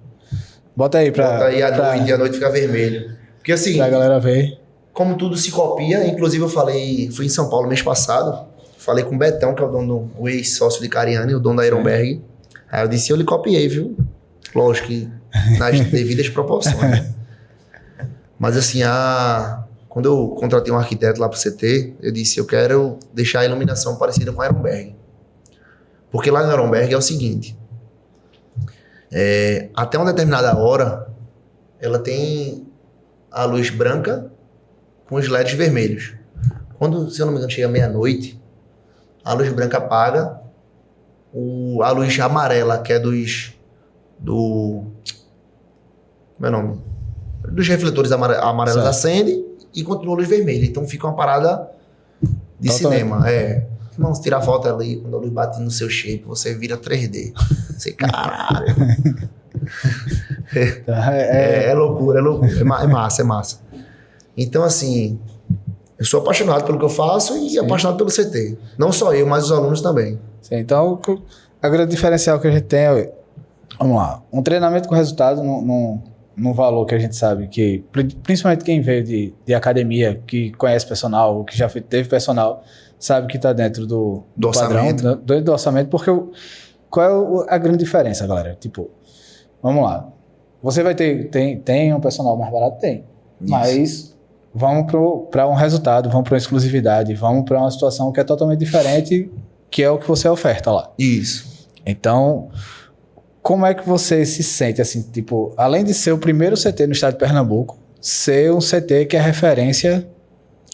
Bota aí pra... Bota aí à pra, noite e à noite fica vermelho. Porque assim, pra galera ver. como tudo se copia, inclusive eu fui em São Paulo mês passado, falei com o Betão, que é o dono, o ex-sócio de Cariani, o dono da Ironberg. Aí eu disse, eu lhe copiei, viu? Lógico que nas devidas proporções. Mas assim, quando eu contratei um arquiteto lá pro CT, eu disse, eu quero deixar a iluminação parecida com a Ironberg. Porque lá na Ironberg é o seguinte, até uma determinada hora, ela tem a luz branca com os LEDs vermelhos. Quando, se eu não me engano, chega meia-noite, a luz branca apaga, a luz amarela, que é como é o nome? Dos refletores amarelos Certo. acende e continua a luz vermelha. Então fica uma parada de Totalmente. cinema. Vamos tirar foto ali, quando a luz bate no seu shape, você vira 3D. Você, caralho. É loucura, é loucura. É massa, é massa. Então, assim, eu sou apaixonado pelo que eu faço e apaixonado pelo CT. Não só eu, mas os alunos também. Sim, então, a grande diferencial que a gente tem é... Vamos lá. Um treinamento com resultado num valor que a gente sabe que... Principalmente quem veio de academia, que conhece personal, que já teve personal, sabe que está dentro do orçamento. Padrão, dentro do orçamento, porque qual é a grande diferença, galera? Tipo, vamos lá. Você vai tem um personal mais barato? Tem. Isso. Mas vamos para um resultado, vamos para uma exclusividade, vamos para uma situação que é totalmente diferente, que é o que você oferta lá. Isso. Então, como é que você se sente, assim, tipo, além de ser o primeiro CT no estado de Pernambuco, ser um CT que é referência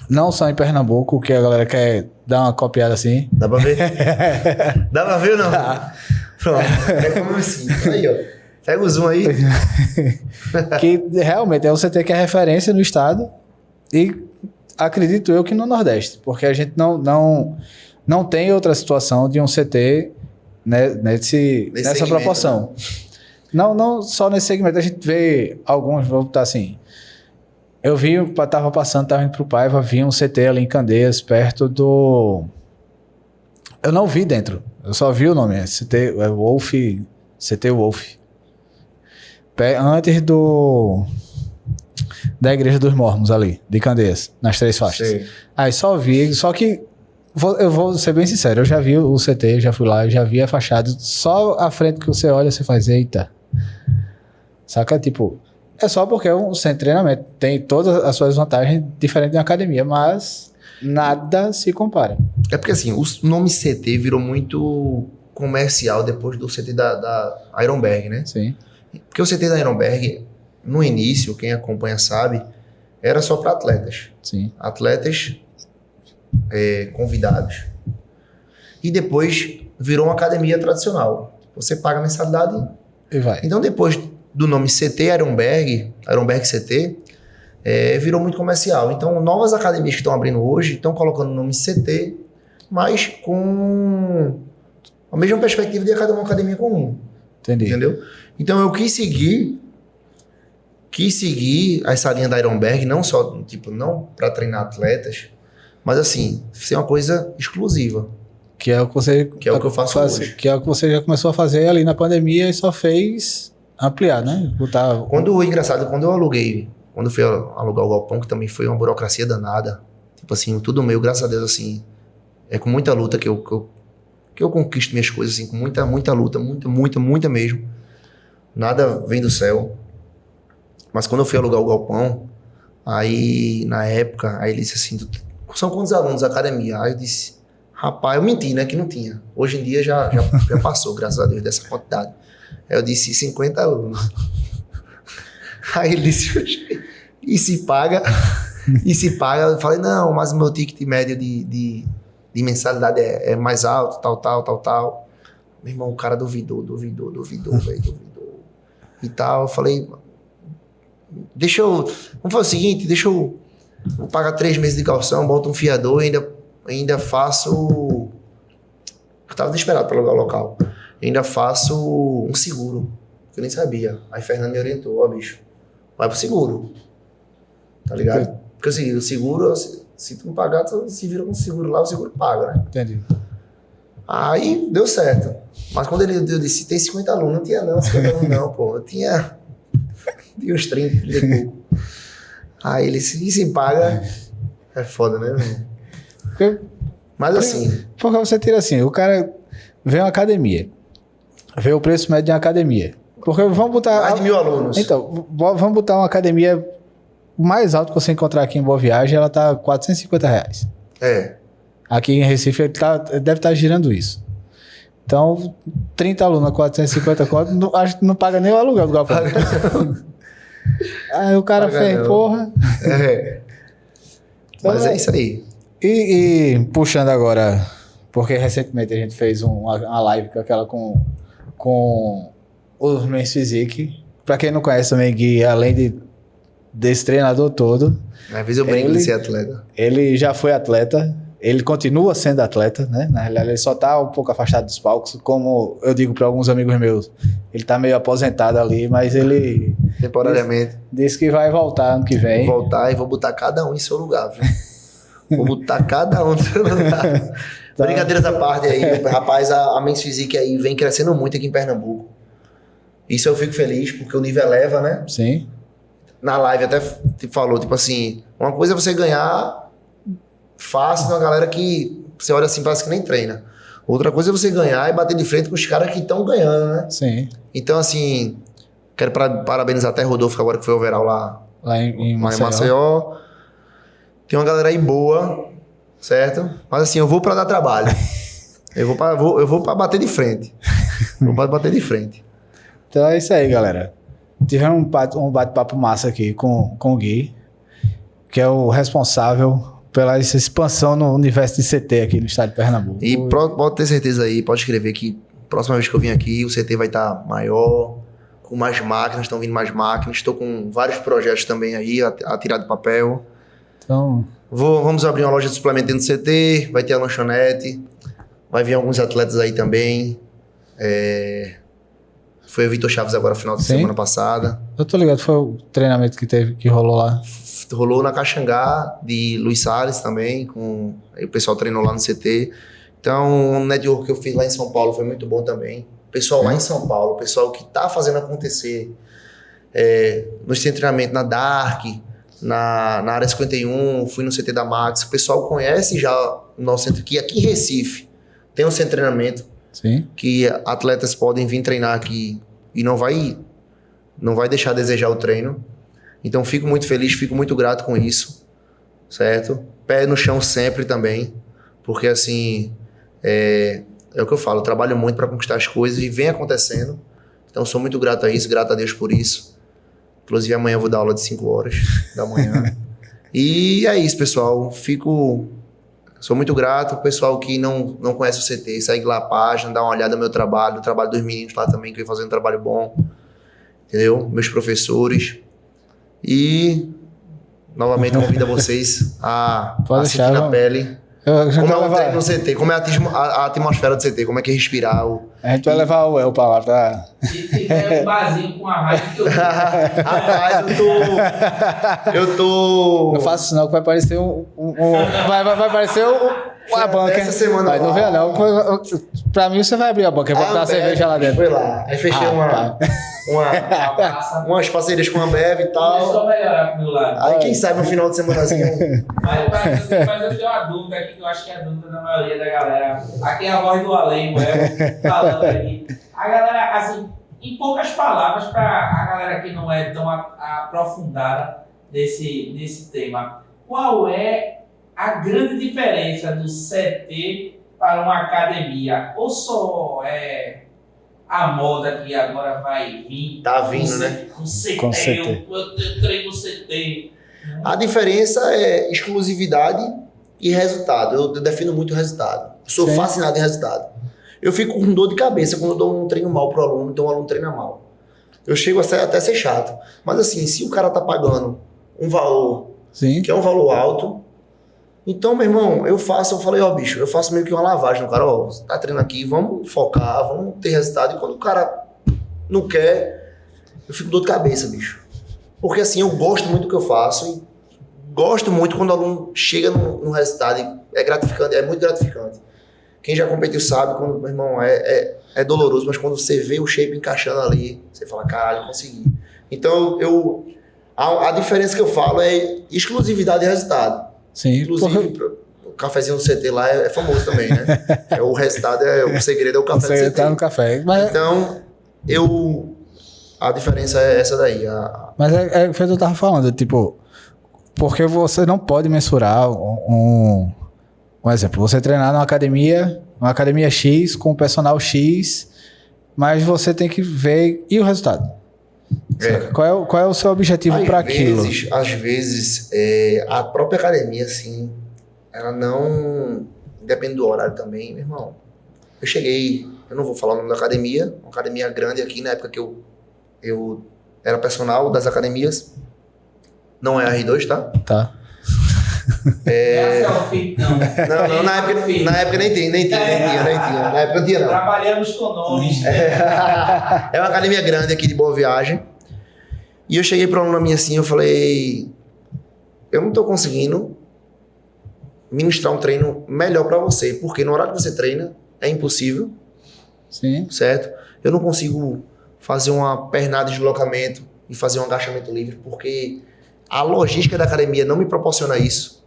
não só em Pernambuco, que a galera quer dar uma copiada assim. Dá pra ver? Dá pra ver ou não? Pronto. É como assim. Aí, ó. Pega o zoom aí. Que realmente é um CT que é referência no estado e acredito eu que no Nordeste, porque a gente não tem outra situação de um CT, né, nessa proporção. Né? Não só nesse segmento, a gente vê alguns, vou botar assim, eu tava indo pro Paiva, vi um CT ali em Candeias, perto do... Eu não vi dentro, eu só vi o nome, CT Wolf. Antes da Igreja dos Mormons ali, de Candeias, nas 3 faixas. Sim. Aí só vi, só que eu vou ser bem sincero, eu já vi o CT, já fui lá, já vi a fachada, só a frente que você olha, você faz, eita. Saca? Tipo, é só porque é um centro de treinamento, tem todas as suas vantagens diferentes da academia, mas nada se compara. É porque assim, o nome CT virou muito comercial depois do CT da Ironberg, né? Sim. Porque o CT da Ironberg, no início, quem acompanha sabe, era só para atletas. Sim. Atletas convidados. E depois virou uma academia tradicional. Você paga a mensalidade e vai. Então depois do nome CT Ironberg CT, virou muito comercial. Então novas academias que estão abrindo hoje estão colocando o nome CT, mas com a mesma perspectiva de uma academia comum. Entendi. Entendeu? Então eu quis seguir essa linha da Ironberg, não só, tipo, não para treinar atletas, mas assim, ser uma coisa exclusiva. Que é o que você... Que é o que eu faço hoje. Que é o que você já começou a fazer ali na pandemia e só fez ampliar, né? Engraçado, quando eu fui alugar o galpão, que também foi uma burocracia danada, tipo assim, tudo meu, graças a Deus, assim, é com muita luta que eu conquisto minhas coisas, assim, com muita luta, muita mesmo. Nada vem do céu. Mas quando eu fui alugar o galpão, aí, na época, aí ele disse assim, são quantos alunos da academia? Aí eu disse, rapaz, eu menti, né, que não tinha. Hoje em dia já passou, graças a Deus, dessa quantidade. Aí eu disse, 50 alunos. Aí ele disse, e se paga? Eu falei, não, mas o meu ticket médio de mensalidade é mais alto, tal. Meu irmão, o cara duvidou, velho. E tal, eu falei, vamos fazer o seguinte, vou pagar 3 meses de calção, boto um fiador e ainda faço... Eu tava desesperado para alugar o local. Ainda faço um seguro, que eu nem sabia. Aí Fernando me orientou, bicho, vai pro seguro, tá ligado? Porque assim, o seguro, se tu não pagar, tu se vira com o seguro lá, o seguro paga, né? Entendi. Aí deu certo. Mas quando eu disse, tem 50 alunos, não tinha não, 50 alunos não, pô. Eu tinha uns 30 e pouco. Aí ele disse, e se paga, é foda, né? Mas assim... Porque você tira assim, o cara vê uma academia, vê o preço médio de uma academia. Porque vamos botar... Mais de 1.000 alunos. Então, vamos botar uma academia mais alta que você encontrar aqui em Boa Viagem, ela tá R$450. Aqui em Recife ele deve estar girando isso. Então, 30 alunos a 450 conto, acho que não paga nem o aluguel do galpão. Aí o cara fez, não. Porra. Então, mas é isso aí. E puxando agora, porque recentemente a gente fez uma live com o Men's Physique. Pra quem não conhece também, Gui, além desse treinador todo... Às vezes eu brinco de ser atleta. Ele já foi atleta. Ele continua sendo atleta, né? Na realidade, ele só está um pouco afastado dos palcos. Como eu digo para alguns amigos meus, ele está meio aposentado ali, mas ele... Temporariamente. Disse que vai voltar ano que vem. Vou voltar e vou botar cada um em seu lugar, viu? Vou botar cada um no seu lugar. Tá. Brincadeiras à parte aí, rapaz, a Men's Physique aí vem crescendo muito aqui em Pernambuco. Isso eu fico feliz, porque o nível eleva, né? Sim. Na live até falou, tipo assim, uma coisa é você ganhar fácil de uma galera que você olha assim, parece que nem treina. Outra coisa é você ganhar e bater de frente com os caras que estão ganhando, né? Sim. Então, assim, quero parabenizar até Rodolfo, agora que foi overall lá Em lá em Maceió. Maceió. Tem uma galera aí boa, certo? Mas assim, eu vou pra dar trabalho. eu vou pra bater de frente. Vou pra bater de frente. Então é isso aí, galera. Tivemos um bate-papo massa aqui com o Gui, que é o responsável pela essa expansão no universo de CT aqui no estado de Pernambuco. E pode ter certeza aí, pode escrever que próxima vez que eu vim aqui, o CT vai estar maior, com mais máquinas, estão vindo mais máquinas. Estou com vários projetos também aí a tirar do papel. Então, Vamos abrir uma loja de suplemento dentro do CT, vai ter a lanchonete, vai vir alguns atletas aí também. Foi o Vitor Chaves agora, final de semana passada. eu tô ligado, foi o treinamento que rolou lá. Rolou na Caxangá, de Luiz Salles também, aí o pessoal treinou lá no CT. Então, um network que eu fiz lá em São Paulo foi muito bom também. O pessoal lá em São Paulo, o pessoal que tá fazendo acontecer no centro de treinamento, na Dark, na área 51, fui no CT da Max. O pessoal conhece já o nosso centro, que aqui em Recife tem um centro de treinamento. Sim. Que atletas podem vir treinar aqui e não vai deixar a desejar o treino. Então fico muito feliz, fico muito grato com isso, certo? Pé no chão sempre também, porque assim, é o que eu falo, eu trabalho muito para conquistar as coisas e vem acontecendo. Então sou muito grato a isso, grato a Deus por isso. Inclusive amanhã eu vou dar aula de 5 horas da manhã. E é isso, pessoal. Sou muito grato ao pessoal que não conhece o CT. Segue lá a página, dá uma olhada no meu trabalho, o trabalho dos meninos lá também, que vem fazendo um trabalho bom. Entendeu? Meus professores. E, novamente, convido a vocês a sentir na pele. Como é o treino no CT, como é a atmosfera do CT, como é que é respirar. A gente vai levar o El pra lá, pra... Se tiver um barzinho com a rádio que eu Rapaz, eu tô... Não faço isso não, que vai parecer vai parecer uma banca. Essa semana Mas não venha não. Pra mim você vai abrir a banca, eu vou botar a cerveja lá dentro. Foi lá. Aí fechei umas parcerias com a Ambev e tal. começou a melhorar pro meu lado. Aí quem sabe no final de semanazinho. Mas eu tenho uma dúvida aqui, que eu acho que é a dúvida da maioria da galera. Aqui é a voz do além, falando aqui. A galera, assim, em poucas palavras, para a galera que não é tão aprofundada nesse tema, qual é a grande diferença do CT para uma academia? Ou só a moda que agora vai vir? Tá vindo, né? Com CT, Com CT. eu treino CT. A diferença é exclusividade e resultado. Eu defino muito o resultado. Eu sou Sim. fascinado em resultado. Eu fico com dor de cabeça quando eu dou um treino mal pro aluno, então o aluno treina mal. Eu chego até a ser chato. Mas assim, se o cara tá pagando um valor Sim. que é um valor alto, então, meu irmão, eu falei, bicho, eu faço meio que uma lavagem no cara, você tá treinando aqui, vamos focar, vamos ter resultado. E quando o cara não quer, eu fico com dor de cabeça, bicho. Porque assim, eu gosto muito do que eu faço e gosto muito quando o aluno chega no resultado e é gratificante, é muito gratificante. Quem já competiu sabe, quando, meu irmão, é doloroso, mas quando você vê o shape encaixando ali, você fala, caralho, consegui. Então, a diferença que eu falo é exclusividade e resultado. Sim. Inclusive, o cafezinho do CT lá é famoso também, né? O resultado, o segredo é o café do Você CT. tá no café. Mas, Então, a diferença é essa daí. mas é o que eu tava falando, tipo, porque você não pode mensurar um exemplo, você treinar numa academia X com o personal X, mas você tem que ver e o resultado. Qual é o seu objetivo para aquilo? Às vezes, a própria academia, assim, ela não... Depende do horário também, meu irmão. Eu não vou falar o nome da academia, uma academia grande aqui, na época que eu era personal das academias. Não é a R2, tá? Tá. Não, na época nem tinha. Na época não tinha, não. Trabalhamos com nomes. É uma academia grande aqui de Boa Viagem. E eu cheguei para uma aluna minha assim, eu falei, eu não tô conseguindo ministrar um treino melhor para você, porque no horário que você treina é impossível. Sim. Certo? Eu não consigo fazer uma pernada de deslocamento e fazer um agachamento livre, porque a logística da academia não me proporciona isso.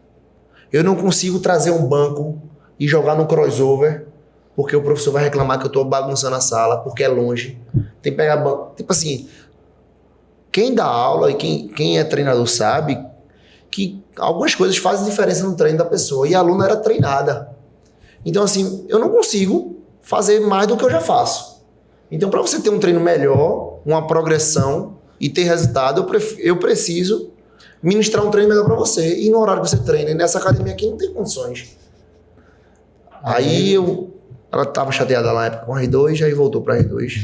Eu não consigo trazer um banco e jogar no crossover, porque o professor vai reclamar que eu tô bagunçando a sala, porque é longe. Tem que pegar banco. Tipo assim, quem dá aula e quem é treinador sabe que algumas coisas fazem diferença no treino da pessoa. E a aluna era treinada. Então, assim, eu não consigo fazer mais do que eu já faço. Então, para você ter um treino melhor, uma progressão e ter resultado, eu preciso ministrar um treino melhor para você. E no horário que você treina, nessa academia aqui não tem condições. Aí ela tava chateada lá na época com a R2, aí voltou pra R2.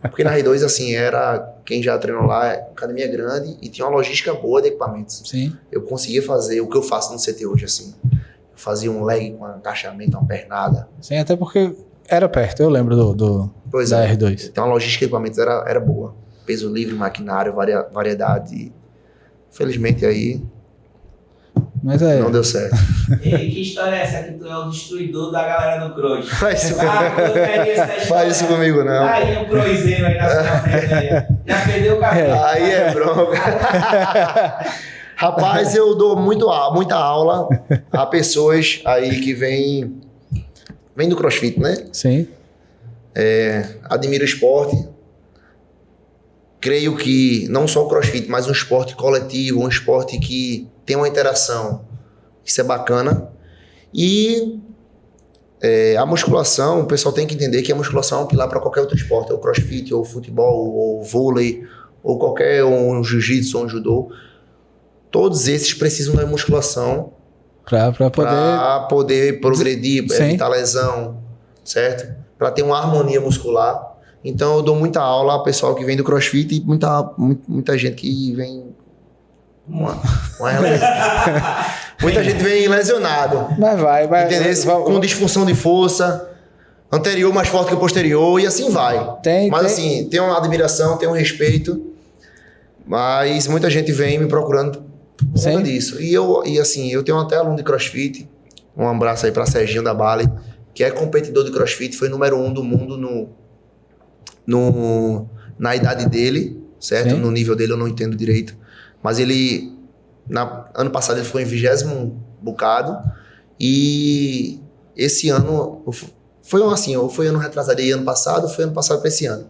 Porque na R2, assim, era quem já treinou lá, academia grande e tinha uma logística boa de equipamentos. Sim. Eu conseguia fazer o que eu faço no CT hoje, assim. Eu fazia um leg com agachamento, uma pernada. Sim, até porque era perto, eu lembro Pois da é. R2. Então a logística de equipamentos era boa. Peso livre, maquinário, variedade. Felizmente aí Mas é. não deu certo. Ei, que história é essa que tu é o destruidor da galera do cross? Faz isso Faz isso comigo, não. Tá aí um croizeiro aí na sua frente aí. Já perdeu o café. Aí é bronca. Rapaz, eu dou muita aula a pessoas aí que vêm do CrossFit, né? Sim. Admiro o esporte. Creio que não só o CrossFit, mas um esporte coletivo, um esporte que tem uma interação. Isso é bacana. E a musculação, o pessoal tem que entender que a musculação é um pilar para qualquer outro esporte. Ou CrossFit, ou futebol, ou vôlei, ou qualquer um jiu-jitsu, ou um judô. Todos esses precisam da musculação para poder progredir, evitar lesão, certo? Para ter uma harmonia muscular. Então eu dou muita aula ao pessoal que vem do CrossFit e muita gente que vem muita gente vem lesionado. Mas vai. Entendeu? Com disfunção de força, anterior mais forte que o posterior e assim vai. Assim, tem uma admiração, tem um respeito, mas muita gente vem me procurando por conta disso. E assim, eu tenho até aluno de CrossFit, um abraço aí para Serginho da Bali, que é competidor de CrossFit, foi número 1 do mundo na idade dele, certo? Sim. No nível dele eu não entendo direito. Mas ele, ano passado ele foi em 20º bocado. E esse ano, foi assim, ou foi ano retrasado e ano passado, foi ano passado para esse ano.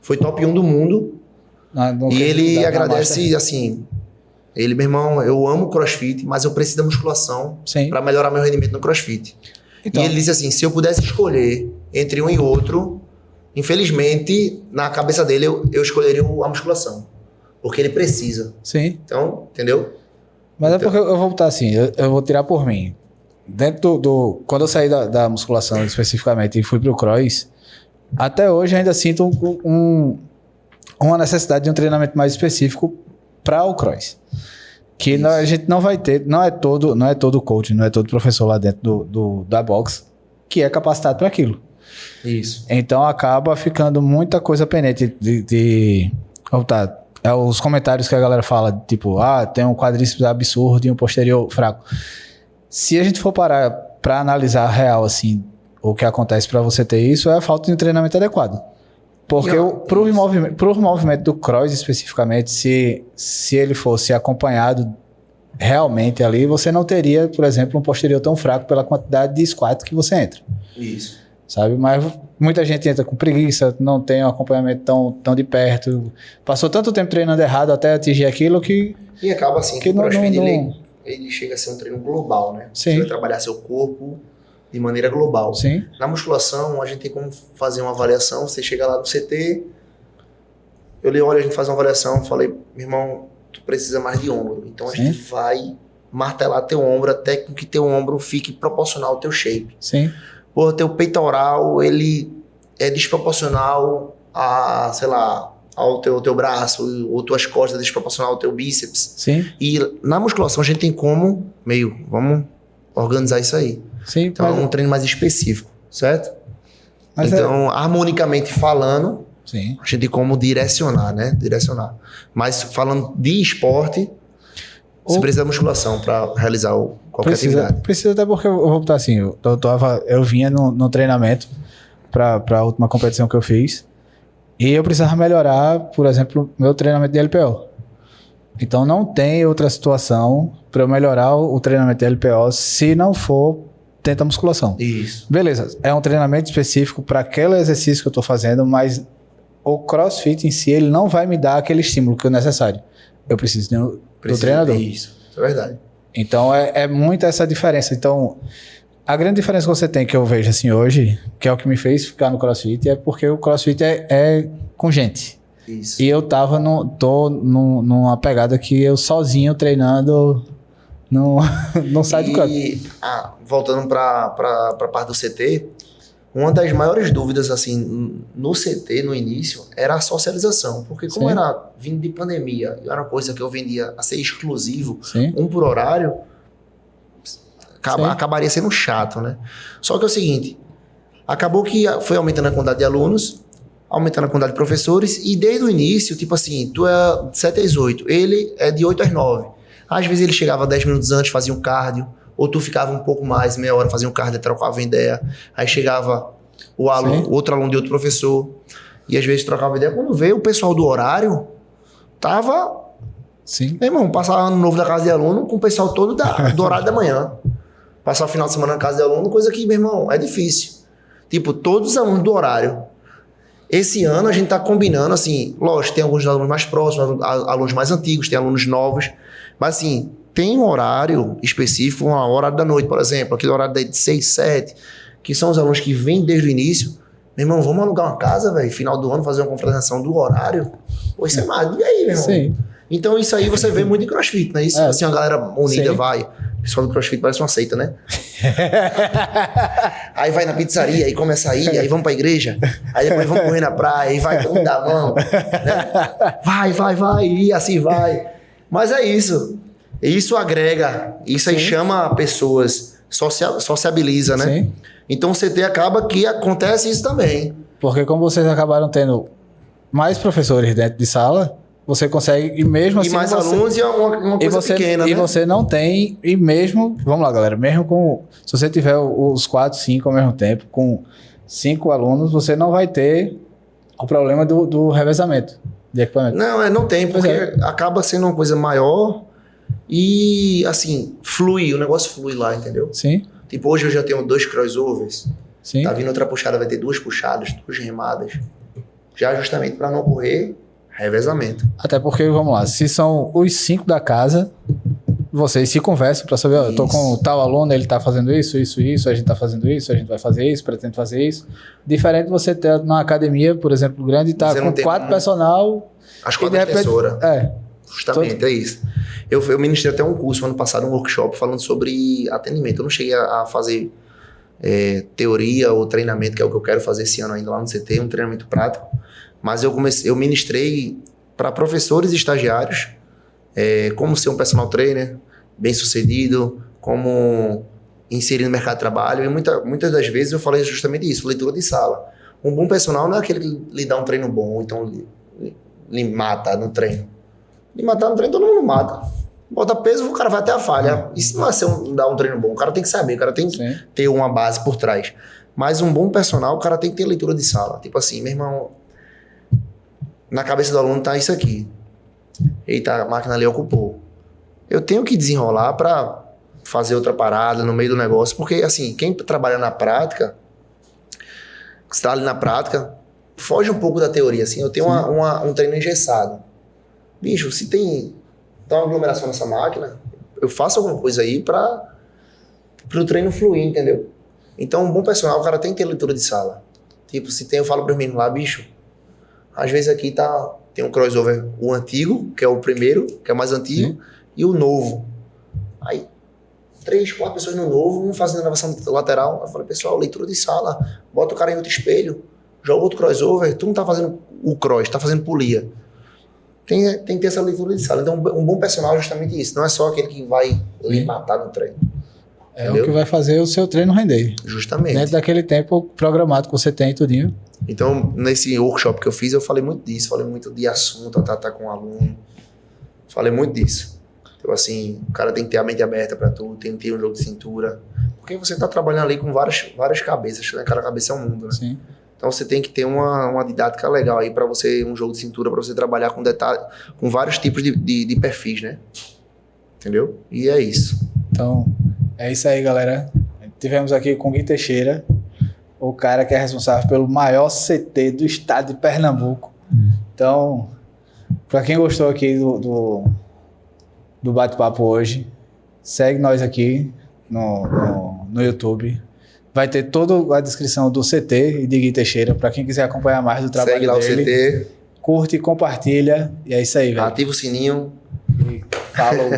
Foi top 1 do mundo. E ele agradece, assim, ele, meu irmão, eu amo CrossFit, mas eu preciso da musculação para melhorar meu rendimento no CrossFit. Então, e ele disse assim, se eu pudesse escolher entre um e outro, infelizmente, na cabeça dele, eu escolheria a musculação. Porque ele precisa. Sim. Então, entendeu? Mas é porque eu vou botar assim, eu vou tirar por mim. Dentro quando eu saí da musculação especificamente e fui pro cross, até hoje eu ainda sinto uma necessidade de um treinamento mais específico para o cross. Que a gente não vai ter, não é todo coach, não é todo professor lá dentro da box que é capacitado para aquilo. Isso. Então acaba ficando muita coisa pendente os comentários que a galera fala, tipo, tem um quadríceps absurdo e um posterior fraco. Se a gente for parar para analisar a real, assim, o que acontece para você ter isso é a falta de um treinamento adequado. Porque pro movimento do cross especificamente, se ele fosse acompanhado realmente ali, você não teria, por exemplo, um posterior tão fraco pela quantidade de squat que você entra. Isso. Sabe? Mas muita gente entra com preguiça, não tem um acompanhamento tão de perto. Passou tanto tempo treinando errado até atingir aquilo que... E acaba assim, que o CrossFit ele chega a ser um treino global, né? Sim. Você vai trabalhar seu corpo de maneira global. Sim. Na musculação, a gente tem como fazer uma avaliação. Você chega lá no CT, a gente faz uma avaliação, falei, meu irmão, tu precisa mais de ombro. Então a gente vai martelar teu ombro até que teu ombro fique proporcional ao teu shape. Sim. Pô, teu peitoral, ele é desproporcional a, sei lá, ao teu braço, ou tuas costas desproporcional ao teu bíceps. Sim. E na musculação a gente tem como, vamos organizar isso aí. Sim, então é um treino mais específico, certo? Mas então, harmonicamente falando, sim, a gente tem como direcionar, né? Direcionar. Mas falando de esporte, você precisa da musculação para realizar qualquer atividade. Precisa até porque, eu vou botar assim, eu vinha no treinamento para a última competição que eu fiz e eu precisava melhorar, por exemplo, meu treinamento de LPO. Então não tem outra situação para eu melhorar o treinamento de LPO se não for tenta musculação. Isso. Beleza, é um treinamento específico para aquele exercício que eu estou fazendo, mas o CrossFit em si, ele não vai me dar aquele estímulo que é necessário. Eu preciso do treinador. Isso é verdade. Então, é muito essa diferença. Então, a grande diferença que você tem, que eu vejo assim hoje, que é o que me fez ficar no CrossFit, é porque o CrossFit é com gente. Isso. E eu tô numa pegada que eu sozinho treinando não saio do campo. E voltando para a parte do CT, uma das maiores dúvidas assim no CT no início era a socialização, porque como era vindo de pandemia, era uma coisa que eu vendia a ser exclusivo, por horário, acabaria sendo chato, né? Só que é o seguinte, acabou que foi aumentando a quantidade de alunos, aumentando a quantidade de professores, e desde o início, tipo assim, tu é de 7 às 8, ele é de 8 às 9. Às vezes ele chegava 10 minutos antes, fazia um cardio, ou tu ficava um pouco mais, meia hora, fazia um cardio, trocava ideia, aí chegava o aluno, outro aluno de outro professor, e às vezes trocava ideia. Quando veio o pessoal do horário, tava... Sim. Meu irmão, passava ano novo da casa de aluno com o pessoal todo do horário da manhã. Passar o final de semana na casa de aluno, coisa que, meu irmão, é difícil. Tipo, todos os alunos do horário. Esse ano a gente tá combinando, assim, lógico, tem alguns alunos mais próximos, alunos mais antigos, tem alunos novos, mas assim, tem um horário específico, um horário da noite, por exemplo, aquele horário de 6, 7, que são os alunos que vêm desde o início. Meu irmão, vamos alugar uma casa, velho, final do ano, fazer uma confraternização do horário. Pô, isso é mágico. E aí, meu irmão? Sim. Então isso aí você vê muito em CrossFit, né? Isso, assim, a galera unida vai. O pessoal do CrossFit parece uma seita, né? Aí vai na pizzaria, aí come açaí, aí vamos pra igreja, aí depois vamos correr na praia, aí vai todo mundo dar a mão, né? Vai, e assim vai. Mas é isso. Isso agrega, isso aí chama pessoas, sociabiliza, né? Sim. Então o CT acaba que acontece isso também. Porque como vocês acabaram tendo mais professores dentro de sala, você consegue, e mesmo assim... E mais alunos e uma coisa pequena, né? E você não tem, e mesmo... Vamos lá, galera. Mesmo com... Se você tiver os 4, 5 ao mesmo tempo, com 5 alunos, você não vai ter o problema do revezamento de equipamento. Não tem, porque acaba sendo uma coisa maior e, assim, flui. O negócio flui lá, entendeu? Sim. Tipo, hoje eu já tenho 2 crossovers. Sim. Tá vindo outra puxada, vai ter 2 puxadas, 2 remadas. Já justamente para não correr... revezamento. Até porque, vamos lá, se são os 5 da casa, vocês se conversam para saber, eu tô com tal aluno, ele tá fazendo isso, a gente tá fazendo isso, a gente vai fazer isso, pretende fazer isso. Diferente de você ter na academia, por exemplo, grande, tá com 4 personal... As 4 professoras. Justamente, é isso. Eu ministrei até um curso ano passado, um workshop, falando sobre atendimento. Eu não cheguei a fazer teoria ou treinamento, que é o que eu quero fazer esse ano ainda lá no CT, um treinamento prático. Mas eu ministrei para professores e estagiários como ser um personal trainer bem sucedido, como inserir no mercado de trabalho. E muitas das vezes eu falei justamente isso, leitura de sala. Um bom personal não é aquele que lhe dá um treino bom, ou então lhe mata no treino. Lhe matar no treino, todo mundo mata. Bota peso, o cara vai até a falha. Isso não é dar um treino bom. O cara tem que saber, o cara tem que ter uma base por trás. Mas um bom personal, o cara tem que ter leitura de sala. Tipo assim, meu irmão... Na cabeça do aluno tá isso aqui. Eita, a máquina ali ocupou. Eu tenho que desenrolar para fazer outra parada no meio do negócio, porque assim, quem trabalha na prática, está ali na prática, foge um pouco da teoria. Assim, eu tenho um treino engessado. Bicho, se tem uma aglomeração nessa máquina, eu faço alguma coisa aí para o treino fluir, entendeu? Então, um bom personal, o cara tem que ter leitura de sala. Tipo, eu falo para os meninos lá, bicho, às vezes aqui tem um crossover, o antigo, que é o primeiro, que é o mais antigo, e o novo. Aí, 3, 4 pessoas no novo, um fazendo elevação lateral. Eu falei, pessoal, leitura de sala, bota o cara em outro espelho, joga outro crossover, tu não tá fazendo o cross, tá fazendo polia. Tem que ter essa leitura de sala. Então, um bom personal é justamente isso, não é só aquele que vai lhe matar no treino. É entendeu? O que vai fazer o seu treino render. Justamente. Dentro daquele tempo programado que você tem, tudinho. Então, nesse workshop que eu fiz, eu falei muito disso. Falei muito de assunto, tá com o aluno. Falei muito disso. Então, assim, o cara tem que ter a mente aberta pra tudo, tem que ter um jogo de cintura. Porque você tá trabalhando ali com várias cabeças, né? Cada cabeça é um mundo, né? Sim. Então, você tem que ter uma didática legal aí pra você, um jogo de cintura, pra você trabalhar com detalhe, com vários tipos de perfis, né? Entendeu? E é isso. Então, é isso aí, galera. tivemos aqui com o Gui Teixeira, o cara que é responsável pelo maior CT do estado de Pernambuco. Então, para quem gostou aqui do bate-papo hoje, segue nós aqui no YouTube. Vai ter toda a descrição do CT e de Gui Teixeira, para quem quiser acompanhar mais do trabalho dele. Segue lá o CT. Curte, compartilha. E é isso aí, velho. Ativa o sininho. Falou.